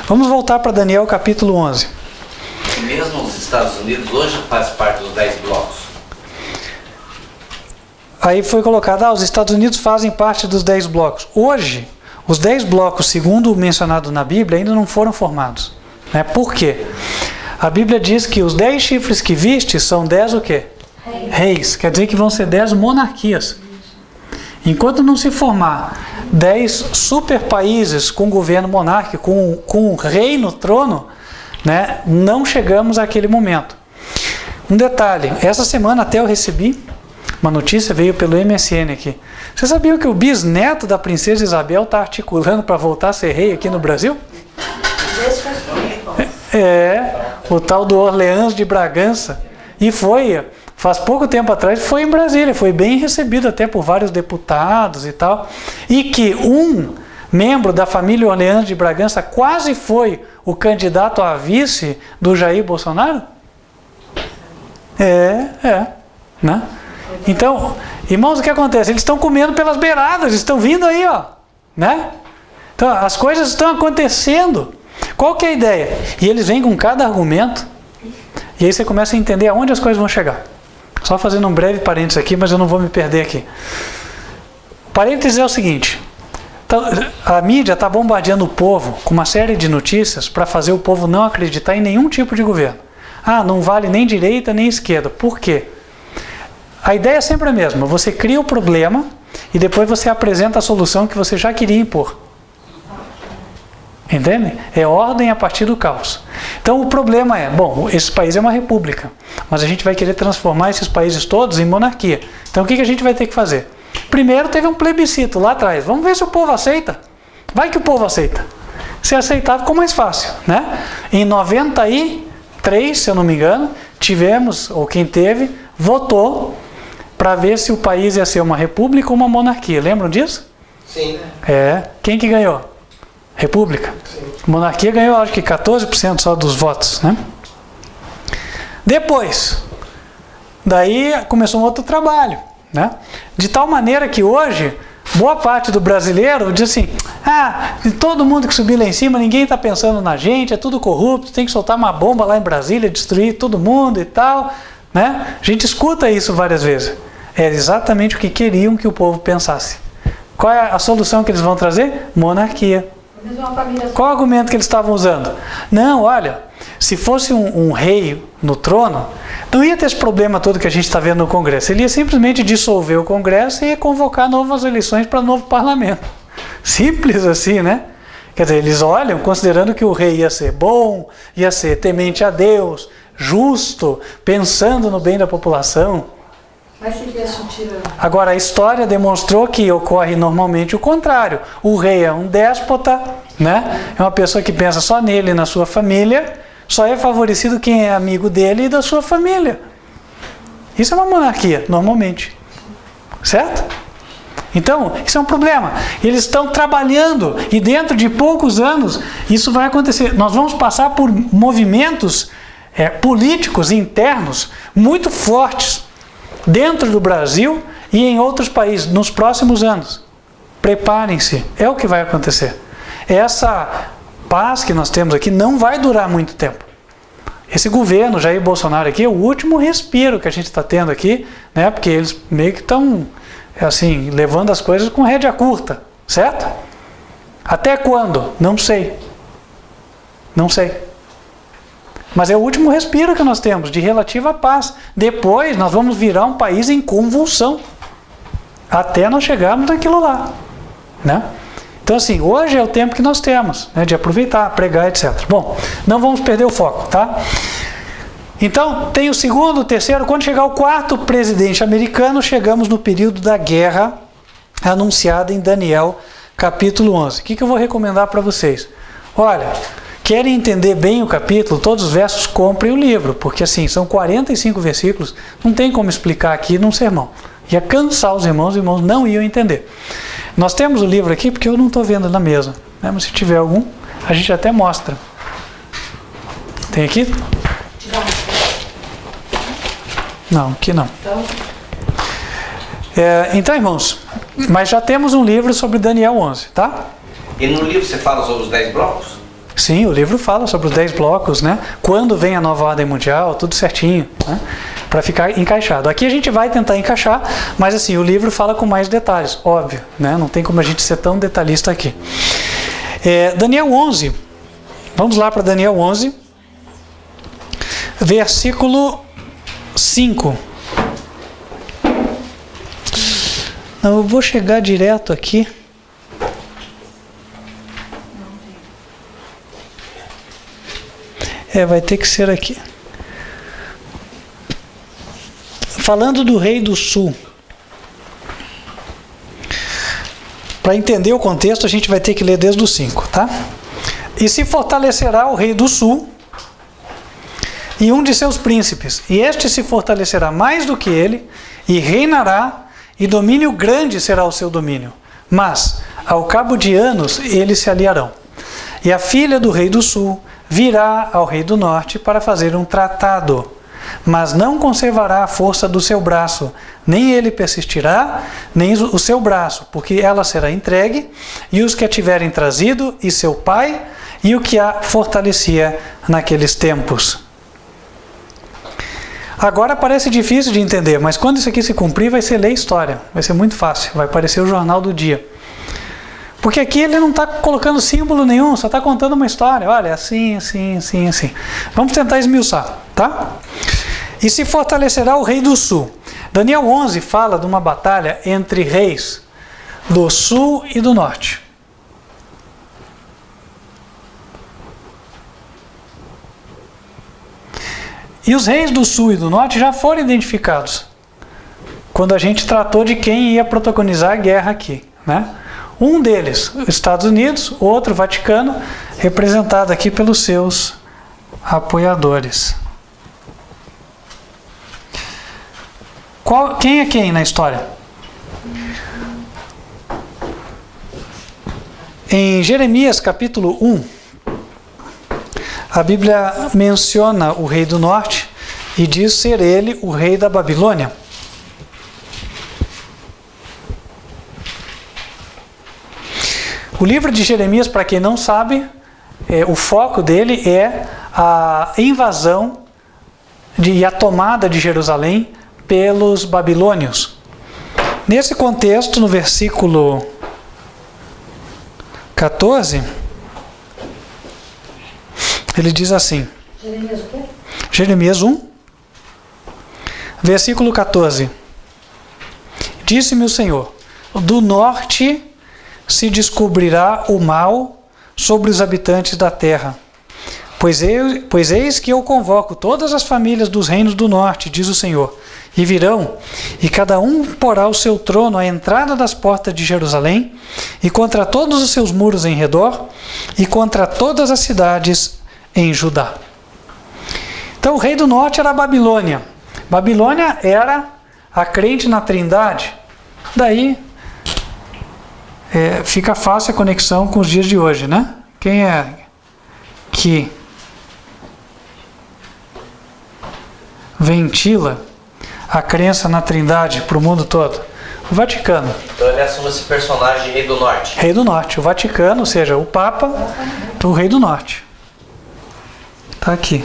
Vamos voltar para Daniel capítulo 11. Mesmo os Estados Unidos hoje faz parte dos 10 blocos? aí foi colocado, os Estados Unidos fazem parte dos 10 blocos. Hoje, os 10 blocos, segundo o mencionado na Bíblia, ainda não foram formados. Né? Por quê? A Bíblia diz que os 10 chifres que viste são 10 o quê? Reis. Quer dizer que vão ser 10 monarquias. Enquanto não se formar 10 super países com governo monárquico, com um rei no trono, né, não chegamos àquele momento. Um detalhe, essa semana até eu recebi uma notícia, veio pelo MSN aqui. Você sabia que o bisneto da princesa Isabel está articulando para voltar a ser rei aqui no Brasil? O tal do Orleans de Bragança. E faz pouco tempo atrás, foi em Brasília, foi bem recebido até por vários deputados e tal. E que um membro da família Orleans de Bragança quase foi o candidato a vice do Jair Bolsonaro? Né? Então, irmãos, o que acontece? Eles estão comendo pelas beiradas, estão vindo aí, ó, né? Então, as coisas estão acontecendo. Qual que é a ideia? E eles vêm com cada argumento, e aí você começa a entender aonde as coisas vão chegar. Só fazendo um breve parênteses aqui, mas eu não vou me perder aqui. O parênteses é o seguinte: a mídia está bombardeando o povo com uma série de notícias para fazer o povo não acreditar em nenhum tipo de governo. Não vale nem direita nem esquerda. Por quê? A ideia é sempre a mesma. Você cria o problema e depois você apresenta a solução que você já queria impor. Entende? É ordem a partir do caos. Então o problema é, esse país é uma república, mas a gente vai querer transformar esses países todos em monarquia. Então o que a gente vai ter que fazer? Primeiro teve um plebiscito lá atrás. Vamos ver se o povo aceita. Vai que o povo aceita. Se aceitar, ficou mais fácil, né? Em 93, se eu não me engano, tivemos, ou quem teve, votou para ver se o país ia ser uma república ou uma monarquia. Lembram disso? Sim. Quem que ganhou? República. Sim. Monarquia ganhou, acho que 14% só dos votos, né? Depois, daí começou um outro trabalho, né? De tal maneira que hoje, boa parte do brasileiro diz assim, todo mundo que subir lá em cima, ninguém está pensando na gente, é tudo corrupto, tem que soltar uma bomba lá em Brasília, destruir todo mundo e tal, né? A gente escuta isso várias vezes. Era exatamente o que queriam que o povo pensasse. Qual é a solução que eles vão trazer? Monarquia. Qual o argumento que eles estavam usando? Não, olha, se fosse um rei no trono, não ia ter esse problema todo que a gente está vendo no Congresso. Ele ia simplesmente dissolver o Congresso e ia convocar novas eleições para novo parlamento. Simples assim, né? Quer dizer, eles olham considerando que o rei ia ser bom, ia ser temente a Deus, justo, pensando no bem da população. Mas se viesse um tirano. Agora, a história demonstrou que ocorre normalmente o contrário. O rei é um déspota, né? É uma pessoa que pensa só nele e na sua família. Só é favorecido quem é amigo dele e da sua família. Isso é uma monarquia, normalmente. Certo? Então, isso é um problema. Eles estão trabalhando e dentro de poucos anos isso vai acontecer. Nós vamos passar por movimentos políticos internos muito fortes dentro do Brasil e em outros países nos próximos anos. Preparem-se, é o que vai acontecer. Essa paz que nós temos aqui não vai durar muito tempo. Esse governo Jair Bolsonaro aqui é o último respiro que a gente está tendo aqui, né? Porque eles meio que estão assim, levando as coisas com rédea curta, certo? Até quando? Não sei. Não sei. Mas é o último respiro que nós temos, de relativa paz. Depois nós vamos virar um país em convulsão. Até nós chegarmos naquilo lá. Né? Então assim, hoje é o tempo que nós temos, né, de aproveitar, pregar, etc. Bom, não vamos perder o foco, tá? Então, tem o segundo, o terceiro, quando chegar o quarto presidente americano, chegamos no período da guerra anunciada em Daniel, capítulo 11. O que eu vou recomendar para vocês? Olha, querem entender bem o capítulo, todos os versos, comprem o livro, porque assim, são 45 versículos, não tem como explicar aqui num sermão. Ia cansar os irmãos não iam entender. Nós temos o livro aqui, porque eu não estou vendo na mesa, né? Mas se tiver algum, a gente até mostra. Tem aqui? Não, aqui não. Então, irmãos, mas já temos um livro sobre Daniel 11, tá? E no livro você fala sobre os 10 blocos? Sim, o livro fala sobre os 10 blocos, né? Quando vem a nova ordem mundial, tudo certinho, né? para ficar encaixado. Aqui a gente vai tentar encaixar, mas assim, o livro fala com mais detalhes, óbvio, né? Não tem como a gente ser tão detalhista aqui. Daniel 11, vamos lá para Daniel 11, versículo 5. Não, eu vou chegar direto aqui. Vai ter que ser aqui. Falando do rei do sul. Para entender o contexto, a gente vai ter que ler desde o 5, tá? E se fortalecerá o rei do sul e um de seus príncipes, e este se fortalecerá mais do que ele, e reinará, e domínio grande será o seu domínio. Mas, ao cabo de anos, eles se aliarão. E a filha do rei do sul virá ao rei do norte para fazer um tratado, mas não conservará a força do seu braço, nem ele persistirá, nem o seu braço, porque ela será entregue, e os que a tiverem trazido, e seu pai, e o que a fortalecia naqueles tempos. Agora parece difícil de entender, mas quando isso aqui se cumprir, vai ser ler história, vai ser muito fácil, vai parecer o jornal do dia. Porque aqui ele não está colocando símbolo nenhum, só está contando uma história. Olha, assim, assim, assim, assim. Vamos tentar esmiuçar, tá? E se fortalecerá o rei do sul. Daniel 11 fala de uma batalha entre reis do sul e do norte. E os reis do sul e do norte já foram identificados quando a gente tratou de quem ia protagonizar a guerra aqui, né? Um deles, os Estados Unidos, outro, Vaticano, representado aqui pelos seus apoiadores. Quem é quem na história? Em Jeremias capítulo 1, a Bíblia menciona o rei do norte e diz ser ele o rei da Babilônia. O livro de Jeremias, para quem não sabe, o foco dele é a invasão e a tomada de Jerusalém pelos babilônios. Nesse contexto, no versículo 14, ele diz assim, Jeremias o quê? Jeremias 1, versículo 14. Disse-me o Senhor, do norte se descobrirá o mal sobre os habitantes da terra. Pois eis que eu convoco todas as famílias dos reinos do norte, diz o Senhor, e virão, e cada um porá o seu trono à entrada das portas de Jerusalém, e contra todos os seus muros em redor, e contra todas as cidades em Judá. Então o rei do norte era a Babilônia. Babilônia era a crente na Trindade. Daí fica fácil a conexão com os dias de hoje, né? Quem é que ventila a crença na Trindade para o mundo todo? O Vaticano. Então ele assume esse personagem de rei do norte. Rei do norte. O Vaticano, ou seja, o Papa, o rei do norte. Está aqui.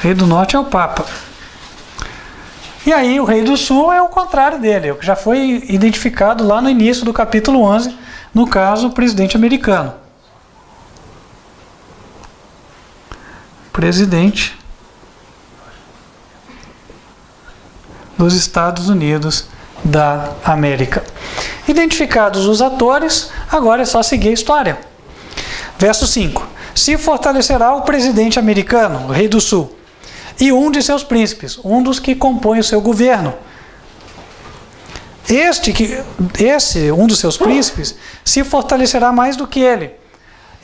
Rei do norte é o Papa. E aí o rei do sul é o contrário dele, o que já foi identificado lá no início do capítulo 11, no caso, o presidente americano. Presidente dos Estados Unidos da América. Identificados os atores, agora é só seguir a história. Verso 5. Se fortalecerá o presidente americano, o rei do sul, e um de seus príncipes, um dos que compõem o seu governo. Um dos seus príncipes, se fortalecerá mais do que ele.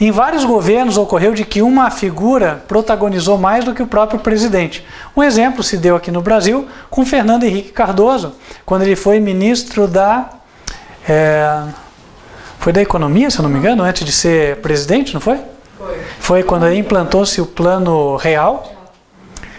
Em vários governos ocorreu de que uma figura protagonizou mais do que o próprio presidente. Um exemplo se deu aqui no Brasil com Fernando Henrique Cardoso, quando ele foi ministro foi da Economia, se eu não me engano, antes de ser presidente, não foi? Foi quando aí implantou-se o Plano Real.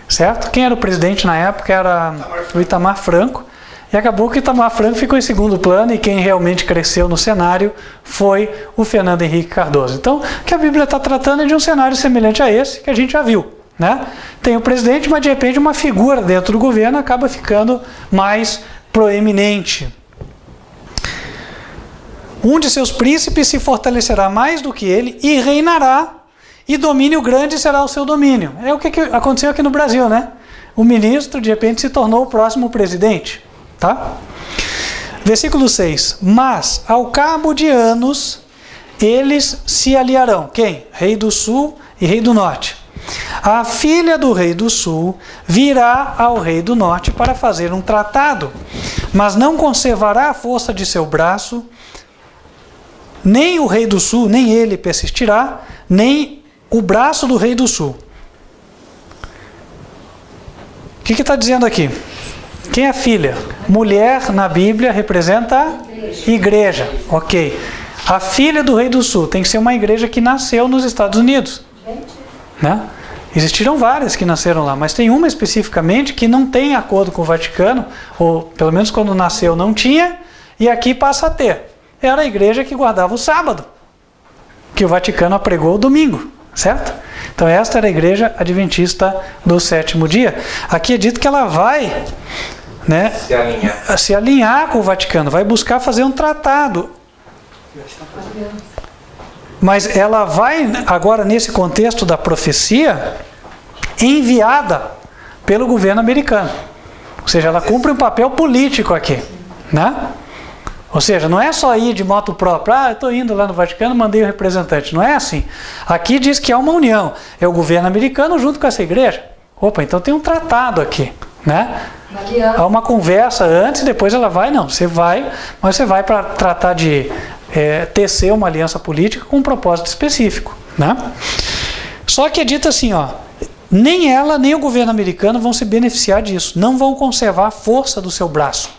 Certo? Quem era o presidente na época era o Itamar Franco, e acabou que o Itamar Franco ficou em segundo plano, e quem realmente cresceu no cenário foi o Fernando Henrique Cardoso. Então, o que a Bíblia está tratando é de um cenário semelhante a esse, que a gente já viu, né? Tem o presidente, mas de repente uma figura dentro do governo acaba ficando mais proeminente. Um de seus príncipes se fortalecerá mais do que ele e reinará, e domínio grande será o seu domínio. É o que aconteceu aqui no Brasil, né? O ministro, de repente, se tornou o próximo presidente, tá? Versículo 6. Mas, ao cabo de anos, eles se aliarão. Quem? Rei do Sul e Rei do Norte. A filha do Rei do Sul virá ao Rei do Norte para fazer um tratado, mas não conservará a força de seu braço. Nem o Rei do Sul, nem ele persistirá, nem o braço do Rei do Sul. O que está dizendo aqui? Quem é filha? Mulher na Bíblia representa a igreja. Ok. A filha do Rei do Sul tem que ser uma igreja que nasceu nos Estados Unidos. Né? Existiram várias que nasceram lá, mas tem uma especificamente que não tem acordo com o Vaticano, ou pelo menos quando nasceu não tinha, e aqui passa a ter. Era a igreja que guardava o sábado, que o Vaticano apregou o domingo, certo? Então esta era a igreja adventista do sétimo dia. Aqui é dito que ela vai, né, se alinhar com o Vaticano, vai buscar fazer um tratado. Mas ela vai, agora nesse contexto da profecia, enviada pelo governo americano. Ou seja, ela cumpre um papel político aqui, né? Ou seja, não é só ir de moto própria, eu estou indo lá no Vaticano, mandei o representante. Não é assim. Aqui diz que há uma união. É o governo americano junto com essa igreja. Opa, então tem um tratado aqui, né? Há uma conversa antes, depois ela vai, não, você vai, mas você vai para tratar de tecer uma aliança política com um propósito específico, né? Só que é dito assim, ó, nem ela, nem o governo americano vão se beneficiar disso, não vão conservar a força do seu braço.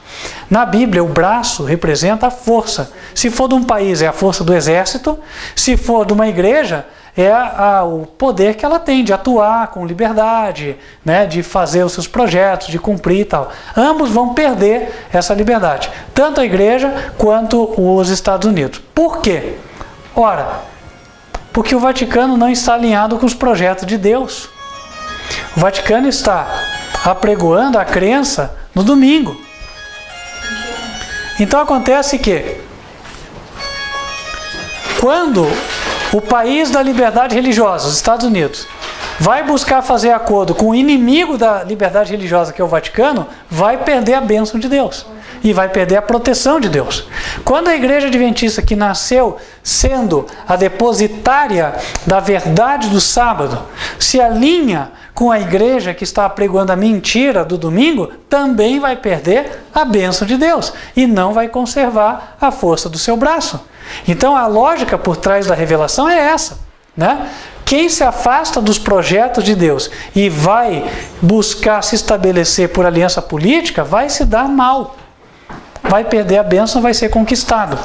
Na Bíblia, o braço representa a força. Se for de um país, é a força do exército. Se for de uma igreja, é o poder que ela tem de atuar com liberdade, né, de fazer os seus projetos, de cumprir e tal. Ambos vão perder essa liberdade, tanto a igreja quanto os Estados Unidos. Por quê? Ora, porque o Vaticano não está alinhado com os projetos de Deus. O Vaticano está apregoando a crença no domingo. Então acontece que, quando o país da liberdade religiosa, os Estados Unidos, vai buscar fazer acordo com o inimigo da liberdade religiosa, que é o Vaticano, vai perder a bênção de Deus. E vai perder a proteção de Deus. Quando a igreja adventista, que nasceu sendo a depositária da verdade do sábado, se alinha com a igreja que está apregoando a mentira do domingo, também vai perder a bênção de Deus e não vai conservar a força do seu braço. Então a lógica por trás da revelação é essa, né? Quem se afasta dos projetos de Deus e vai buscar se estabelecer por aliança política, vai se dar mal. Vai perder a bênção, vai ser conquistado.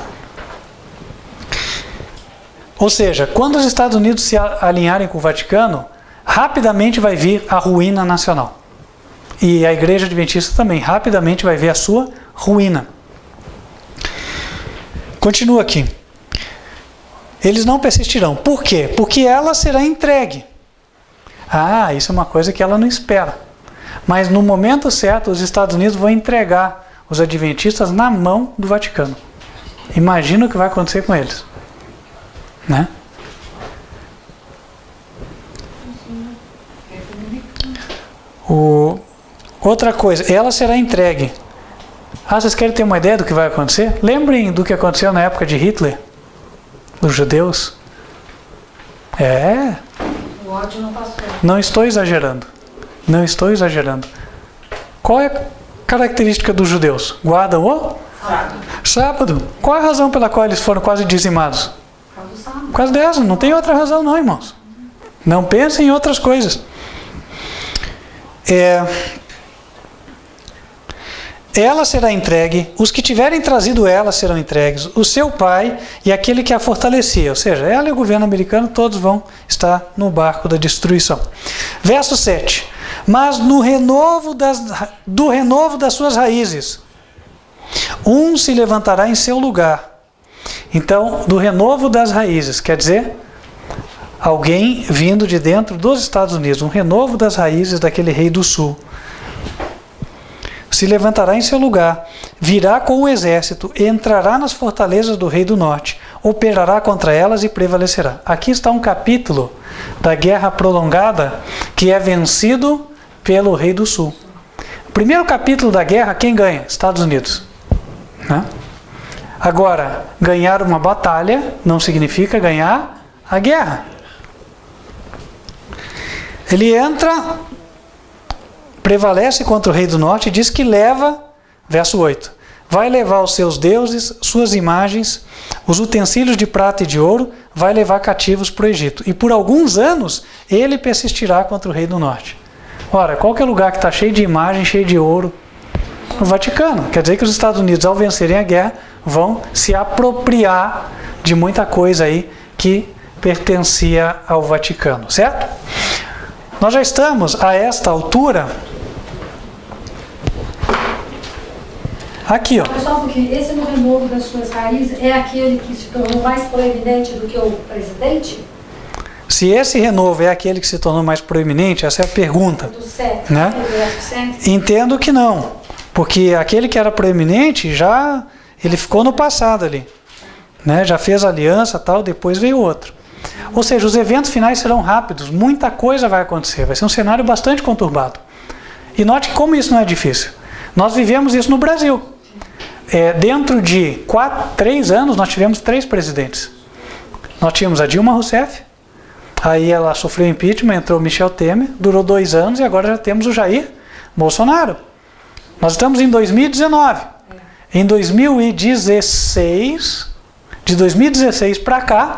Ou seja, quando os Estados Unidos se alinharem com o Vaticano, rapidamente vai vir a ruína nacional. E a igreja adventista também, rapidamente vai ver a sua ruína. Continua aqui. Eles não persistirão. Por quê? Porque ela será entregue. Ah, isso é uma coisa que ela não espera. Mas no momento certo, os Estados Unidos vão entregar os adventistas na mão do Vaticano. Imagina o que vai acontecer com eles, né? Outra coisa, ela será entregue. Ah, vocês querem ter uma ideia do que vai acontecer? Lembrem do que aconteceu na época de Hitler, dos judeus. O ódio não passou. Não estou exagerando. Não estou exagerando. Qual é a característica dos judeus? Guardam o sábado. Qual é a razão pela qual eles foram quase dizimados? Por causa dessa. Não tem outra razão não, irmãos. Não pensem em outras coisas. Ela será entregue, os que tiverem trazido ela serão entregues, o seu pai e aquele que a fortalecia. Ou seja, ela e o governo americano todos vão estar no barco da destruição. Verso 7. Mas do renovo das suas raízes, um se levantará em seu lugar. Então, do renovo das raízes, quer dizer, alguém vindo de dentro dos Estados Unidos, um renovo das raízes daquele rei do sul. Se levantará em seu lugar, virá com o exército, entrará nas fortalezas do rei do norte, operará contra elas e prevalecerá. Aqui está um capítulo da guerra prolongada que é vencido pelo rei do sul. O primeiro capítulo da guerra, quem ganha? Estados Unidos. Né? Agora, ganhar uma batalha não significa ganhar a guerra. Ele entra, prevalece contra o rei do norte e diz que leva, verso 8, vai levar os seus deuses, suas imagens, os utensílios de prata e de ouro, vai levar cativos para o Egito. E por alguns anos ele persistirá contra o rei do norte. Ora, qual que é o lugar que está cheio de imagem, cheio de ouro? O Vaticano. Quer dizer que os Estados Unidos, ao vencerem a guerra, vão se apropriar de muita coisa aí que pertencia ao Vaticano, certo? Nós já estamos a esta altura aqui, ó. Mas só um pouquinho, esse no renovo das suas raízes é aquele que se tornou mais proeminente do que o presidente? Se esse renovo é aquele que se tornou mais proeminente, essa é a pergunta. Do certo, né? Entendo que não, porque aquele que era proeminente ele ficou no passado ali, né? Já fez aliança tal, depois veio outro. Ou seja, os eventos finais serão rápidos, muita coisa vai acontecer, vai ser um cenário bastante conturbado. E note como isso não é difícil. Nós vivemos isso no Brasil. Dentro de 3 anos, nós tivemos 3 presidentes. Nós tínhamos a Dilma Rousseff, aí ela sofreu impeachment, entrou o Michel Temer, durou 2 anos e agora já temos o Jair Bolsonaro. Nós estamos em 2019. Em 2016, de 2016 para cá,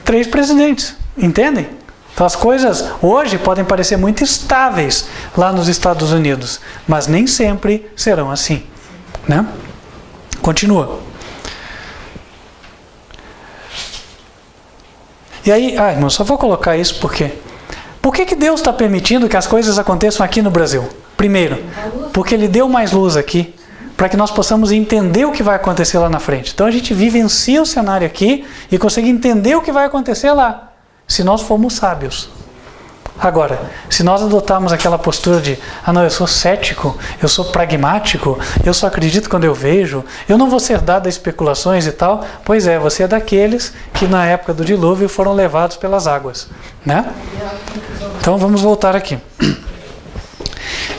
3 presidentes, entendem? Então as coisas hoje podem parecer muito estáveis lá nos Estados Unidos, mas nem sempre serão assim, né? Continua. E aí, irmão, só vou colocar isso porque... Por que Deus está permitindo que as coisas aconteçam aqui no Brasil? Primeiro, porque Ele deu mais luz aqui, para que nós possamos entender o que vai acontecer lá na frente. Então a gente vivencia o cenário aqui e consegue entender o que vai acontecer lá, se nós formos sábios. Agora, se nós adotarmos aquela postura de não, eu sou cético, eu sou pragmático, eu só acredito quando eu vejo, eu não vou ser dado a especulações e tal, pois é, você é daqueles que na época do dilúvio foram levados pelas águas, né? Então vamos voltar aqui.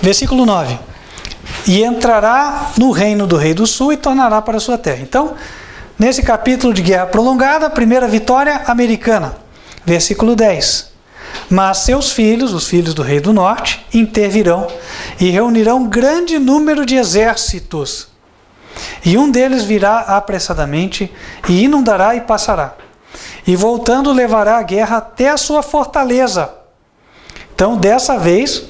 Versículo 9. E entrará no reino do rei do sul e tornará para a sua terra. Então, nesse capítulo de guerra prolongada, a primeira vitória americana. Versículo 10. Mas seus filhos, os filhos do rei do norte, intervirão e reunirão grande número de exércitos. E um deles virá apressadamente e inundará e passará. E voltando levará a guerra até a sua fortaleza. Então, dessa vez,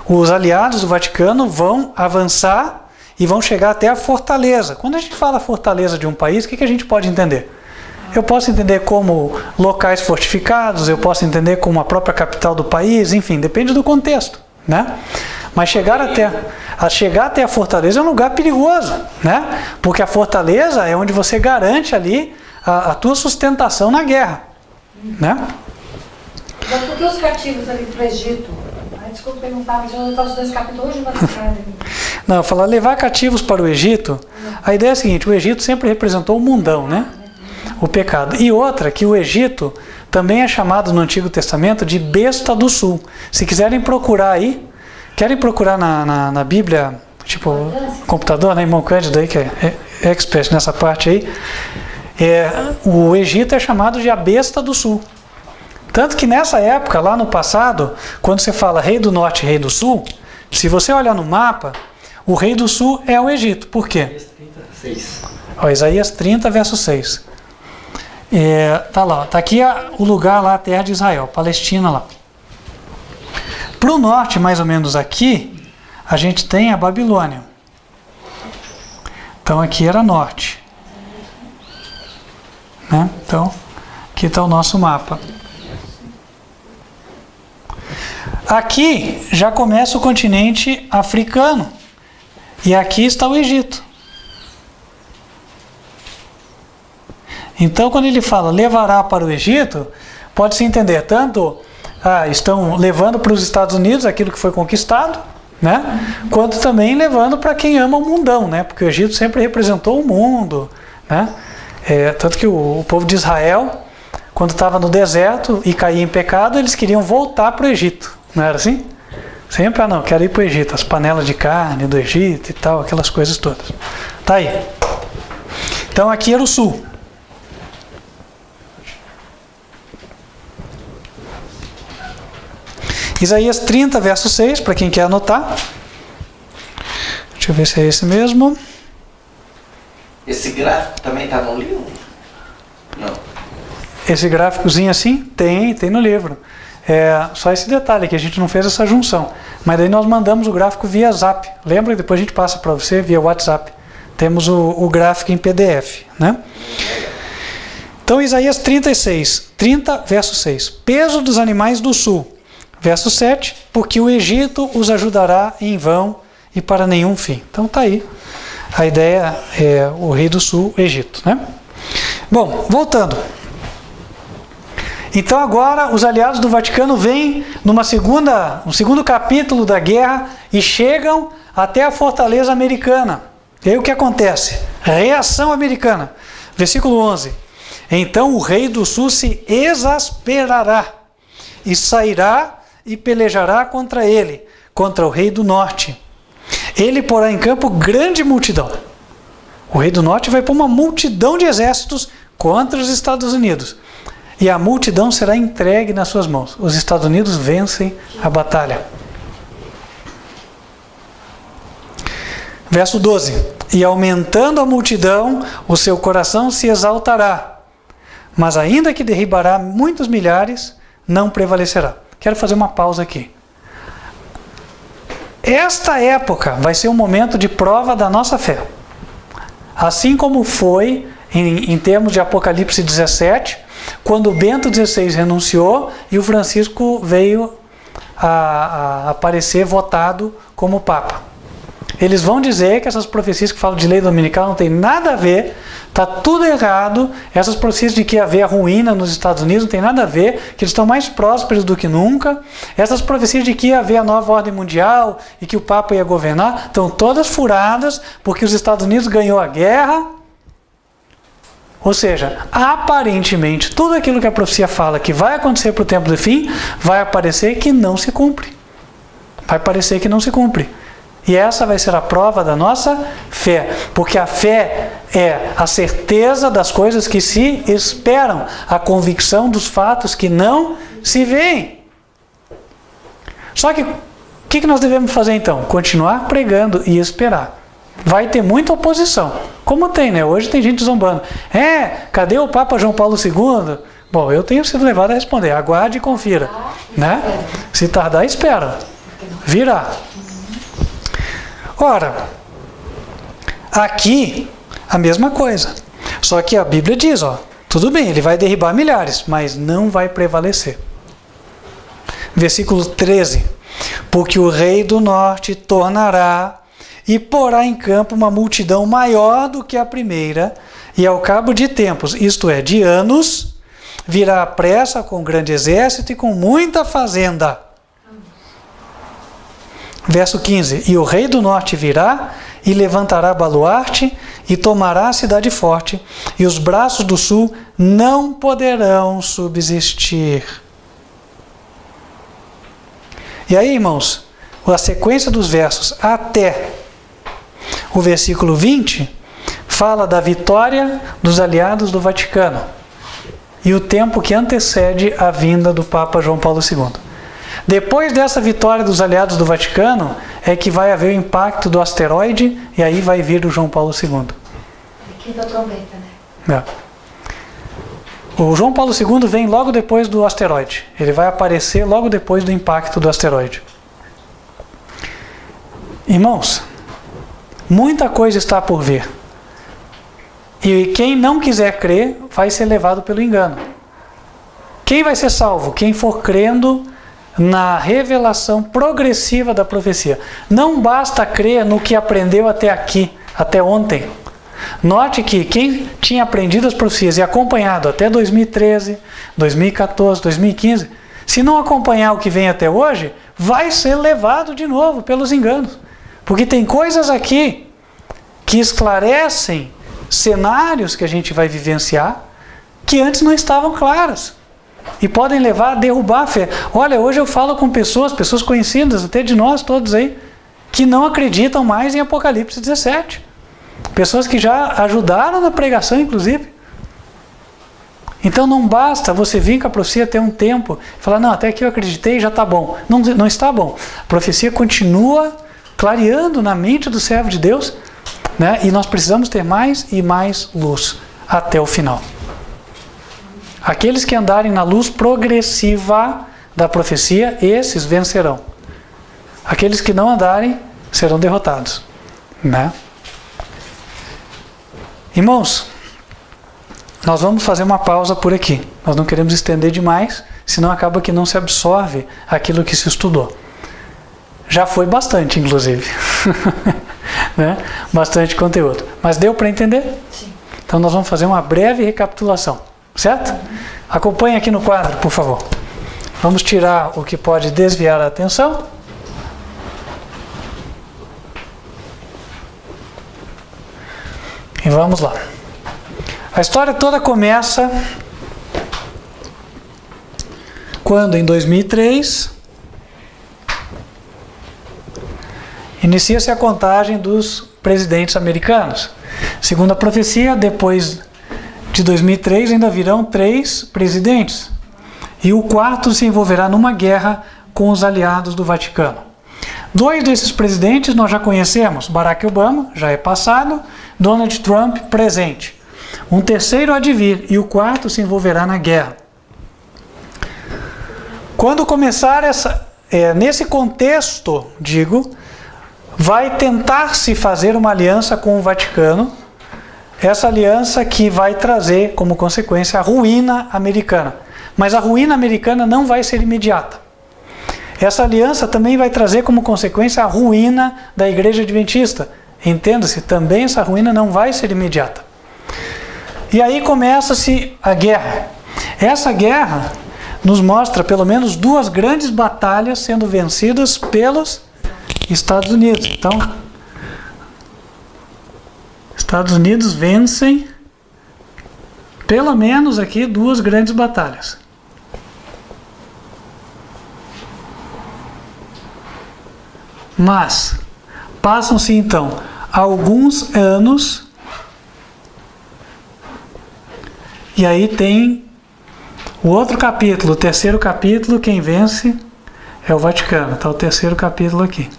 os aliados do Vaticano vão avançar e vão chegar até a fortaleza. Quando a gente fala fortaleza de um país, o que a gente pode entender? Eu posso entender como locais fortificados, eu posso entender como a própria capital do país, enfim, depende do contexto, né? Mas chegar até a fortaleza é um lugar perigoso, né? Porque a fortaleza é onde você garante ali a tua sustentação na guerra, né? Mas por que os cativos ali para o Egito? Desculpa perguntar, mas eu estou estudando esse capítulo hoje, não, falar levar cativos para o Egito, a ideia é a seguinte, o Egito sempre representou o mundão, né? O pecado. E outra, que o Egito também é chamado no Antigo Testamento de besta do sul. Se quiserem procurar aí, querem procurar na Bíblia, tipo computador, né? Irmão Cândido aí, que é expert nessa parte aí, o Egito é chamado de a besta do sul. Tanto que nessa época, lá no passado, quando você fala rei do norte e rei do sul, se você olhar no mapa, o rei do sul é o Egito. Por quê? Isaías 30, verso 6. Tá lá, tá aqui o lugar lá, a terra de Israel, Palestina lá. Para o norte, mais ou menos aqui, a gente tem a Babilônia. Então aqui era norte, né? Então aqui está o nosso mapa. Aqui já começa o continente africano e aqui está o Egito. Então, quando ele fala levará para o Egito, pode-se entender tanto estão levando para os Estados Unidos aquilo que foi conquistado, né? Quanto também levando para quem ama o mundão, né? Porque o Egito sempre representou o mundo, né? Tanto que o povo de Israel, quando estava no deserto e caía em pecado, eles queriam voltar para o Egito, não era assim? Sempre, não, quero ir para o Egito, as panelas de carne do Egito e tal, aquelas coisas todas. Tá aí. Então aqui era o sul. Isaías 30, verso 6, para quem quer anotar. Deixa eu ver se é esse mesmo. Esse gráfico também está no livro? Não. Esse gráficozinho assim? Tem no livro. Só esse detalhe que a gente não fez essa junção. Mas daí nós mandamos o gráfico via Zap. Lembra? E depois a gente passa para você via WhatsApp. Temos o gráfico em PDF, né? Então Isaías 30, verso 6. Peso dos animais do sul. Verso 7, porque o Egito os ajudará em vão e para nenhum fim. Então tá aí. A ideia é o rei do sul, Egito, né? Bom, voltando. Então agora os aliados do Vaticano vêm no segundo capítulo da guerra e chegam até a fortaleza americana. E aí o que acontece? Reação americana. Versículo 11. Então o rei do sul se exasperará e sairá e pelejará contra ele, contra o rei do norte. Ele porá em campo grande multidão. O rei do norte vai pôr uma multidão de exércitos contra os Estados Unidos. E a multidão será entregue nas suas mãos. Os Estados Unidos vencem a batalha. Verso 12. E aumentando a multidão, o seu coração se exaltará. Mas ainda que derribará muitos milhares, não prevalecerá. Quero fazer uma pausa aqui. Esta época vai ser um momento de prova da nossa fé. Assim como foi em termos de Apocalipse 17, quando Bento XVI renunciou e o Francisco veio a aparecer votado como Papa. Eles vão dizer que essas profecias que falam de lei dominical não tem nada a ver, está tudo errado, essas profecias de que ia haver a ruína nos Estados Unidos não tem nada a ver, que eles estão mais prósperos do que nunca, essas profecias de que ia haver a nova ordem mundial e que o Papa ia governar, estão todas furadas, porque os Estados Unidos ganhou a guerra. Ou seja, aparentemente, tudo aquilo que a profecia fala que vai acontecer para o tempo do fim, vai aparecer que não se cumpre. Vai parecer que não se cumpre. E essa vai ser a prova da nossa fé, porque a fé é a certeza das coisas que se esperam, a convicção dos fatos que não se veem. Só que, o que nós devemos fazer então? Continuar pregando e esperar. Vai ter muita oposição, como tem, né? Hoje tem gente zombando. Cadê o Papa João Paulo II? Bom, eu tenho sido levado a responder, aguarde e confira, né? Se tardar, espera. Virá. Ora, aqui a mesma coisa. Só que a Bíblia diz, tudo bem, ele vai derribar milhares, mas não vai prevalecer. Versículo 13. Porque o rei do norte tornará e porá em campo uma multidão maior do que a primeira, e ao cabo de tempos, isto é, de anos, virá à pressa com grande exército e com muita fazenda. Verso 15. E o rei do norte virá e levantará baluarte e tomará a cidade forte, e os braços do sul não poderão subsistir. E aí, irmãos, a sequência dos versos até o versículo 20 fala da vitória dos aliados do Vaticano e o tempo que antecede a vinda do Papa João Paulo II. Depois dessa vitória dos aliados do Vaticano, é que vai haver o impacto do asteroide, e aí vai vir o João Paulo II. Quinta trombeta, né? O João Paulo II vem logo depois do asteroide. Ele vai aparecer logo depois do impacto do asteroide. Irmãos, muita coisa está por vir. E quem não quiser crer, vai ser levado pelo engano. Quem vai ser salvo? Quem for crendo na revelação progressiva da profecia. Não basta crer no que aprendeu até aqui, até ontem. Note que quem tinha aprendido as profecias e acompanhado até 2013, 2014, 2015, se não acompanhar o que vem até hoje, vai ser levado de novo pelos enganos. Porque tem coisas aqui que esclarecem cenários que a gente vai vivenciar que antes não estavam claras. E podem levar a derrubar a fé. Olha, hoje eu falo com pessoas conhecidas, até de nós todos aí, que não acreditam mais em Apocalipse 17. Pessoas que já ajudaram na pregação, inclusive. Então não basta você vir com a profecia até um tempo e falar, não, até aqui eu acreditei, já está bom. Não está bom. A profecia continua clareando na mente do servo de Deus, né? E nós precisamos ter mais e mais luz até o final. Aqueles que andarem na luz progressiva da profecia, esses vencerão. Aqueles que não andarem serão derrotados, né? Irmãos, nós vamos fazer uma pausa por aqui. Nós não queremos estender demais, senão acaba que não se absorve aquilo que se estudou. Já foi bastante, inclusive. Né? Bastante conteúdo. Mas deu para entender? Sim. Então nós vamos fazer uma breve recapitulação. Certo? Acompanhe aqui no quadro, por favor. Vamos tirar o que pode desviar a atenção. E vamos lá. A história toda começa quando, em 2003, inicia-se a contagem dos presidentes americanos. Segundo a profecia, depois de 2003 ainda virão 3 presidentes. E o 4º se envolverá numa guerra com os aliados do Vaticano. 2 desses presidentes nós já conhecemos. Barack Obama, já é passado. Donald Trump, presente. Um 3º há de vir e o 4º se envolverá na guerra. Quando começar nesse contexto, vai tentar se fazer uma aliança com o Vaticano. Essa aliança que vai trazer como consequência a ruína americana. Mas a ruína americana não vai ser imediata. Essa aliança também vai trazer como consequência a ruína da Igreja Adventista. Entenda-se, também essa ruína não vai ser imediata. E aí começa-se a guerra. Essa guerra nos mostra pelo menos 2 grandes batalhas sendo vencidas pelos Estados Unidos. Então, Estados Unidos vencem pelo menos aqui 2 grandes batalhas. Mas passam-se então alguns anos e aí tem o outro capítulo, o 3º capítulo, quem vence é o Vaticano. Está o 3º capítulo aqui.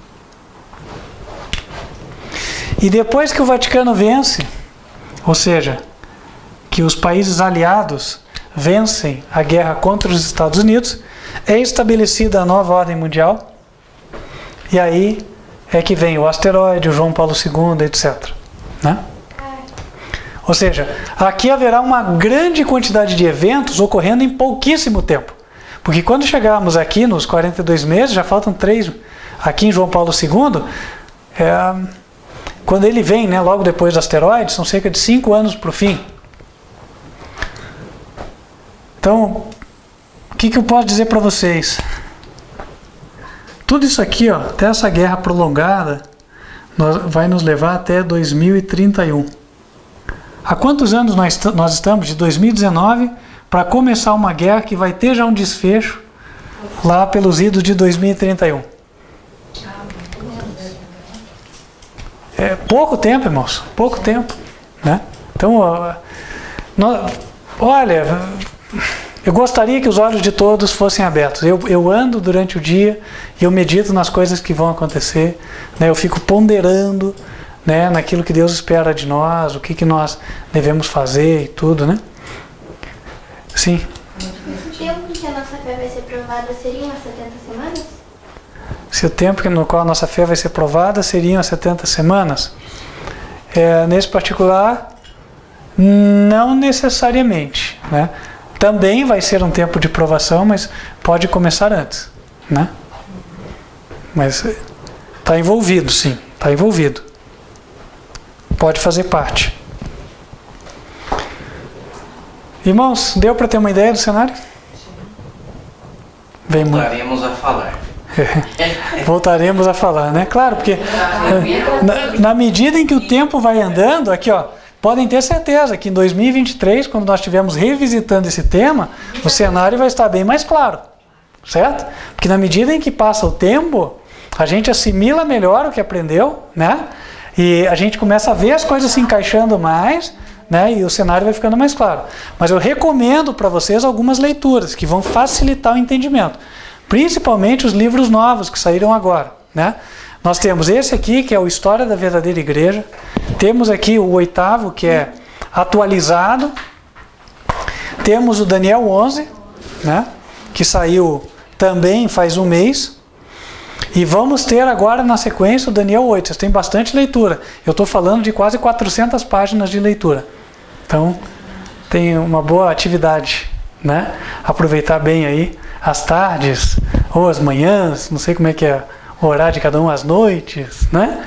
E depois que o Vaticano vence, ou seja, que os países aliados vencem a guerra contra os Estados Unidos, é estabelecida a nova ordem mundial. E aí é que vem o asteroide, o João Paulo II, etc. Né? Ou seja, aqui haverá uma grande quantidade de eventos ocorrendo em pouquíssimo tempo. Porque quando chegarmos aqui nos 42 meses, já faltam 3 aqui em João Paulo II, quando ele vem, né, logo depois do asteroide, são cerca de 5 anos para o fim. Então, o que eu posso dizer para vocês? Tudo isso aqui, até essa guerra prolongada, vai nos levar até 2031. Há quantos anos nós estamos? De 2019 para começar uma guerra que vai ter já um desfecho lá pelos idos de 2031. É pouco tempo, irmãos. Pouco tempo. Né? Então, olha, eu gostaria que os olhos de todos fossem abertos. Eu ando durante o dia e eu medito nas coisas que vão acontecer. Né? Eu fico ponderando, né, naquilo que Deus espera de nós, o que nós devemos fazer e tudo, né? Sim. O tempo que a nossa fé vai ser provada seriam as 70 semanas? Se o tempo no qual a nossa fé vai ser provada seriam as 70 semanas? Nesse particular, não necessariamente, né? Também vai ser um tempo de provação, mas pode começar antes, né? Mas está envolvido, sim, está envolvido. Pode fazer parte. Irmãos, deu para ter uma ideia do cenário? Vem muito. Voltaremos a falar. Voltaremos a falar, né? Claro, porque na medida em que o tempo vai andando, aqui ó, podem ter certeza que em 2023, quando nós estivermos revisitando esse tema, o cenário vai estar bem mais claro, certo? Porque na medida em que passa o tempo, a gente assimila melhor o que aprendeu, né? E a gente começa a ver as coisas se encaixando mais, né? E o cenário vai ficando mais claro. Mas eu recomendo para vocês algumas leituras que vão facilitar o entendimento. Principalmente os livros novos que saíram agora, né? Nós temos esse aqui, que é o História da Verdadeira Igreja. Temos aqui o 8º, que é atualizado. Temos o Daniel 11, né? Que saiu também faz um mês. E vamos ter agora na sequência o Daniel 8. Vocês têm bastante leitura. Eu estou falando de quase 400 páginas de leitura. Então, tem uma boa atividade, né? Aproveitar bem aí as tardes ou as manhãs, não sei como é que é o horário de cada um, as noites, né?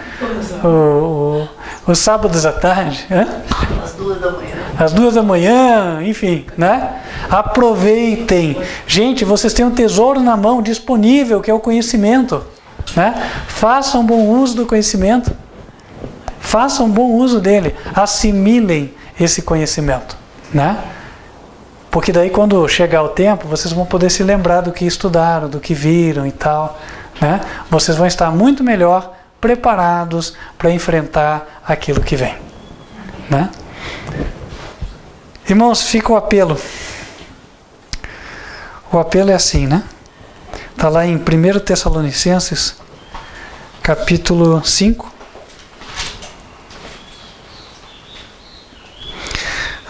Os sábados à tarde, né? Às 2 da manhã. Às 2 da manhã, enfim, né? Aproveitem. Gente, vocês têm um tesouro na mão disponível, que é o conhecimento, né? Façam bom uso do conhecimento. Façam bom uso dele. Assimilem esse conhecimento, né? Porque daí quando chegar o tempo, vocês vão poder se lembrar do que estudaram, do que viram e tal, né? Vocês vão estar muito melhor preparados para enfrentar aquilo que vem, né? Irmãos, fica o apelo. O apelo é assim, né? Está lá em 1 Tessalonicenses, capítulo 5,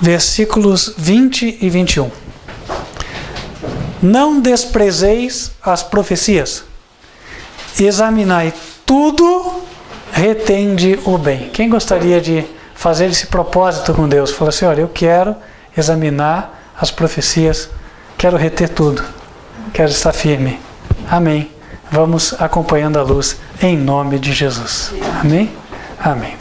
versículos 20 e 21. Não desprezeis as profecias, examinai tudo, retende o bem. Quem gostaria de fazer esse propósito com Deus? Fala assim, olha, eu quero examinar as profecias, quero reter tudo, quero estar firme. Amém. Vamos acompanhando a luz em nome de Jesus. Amém? Amém.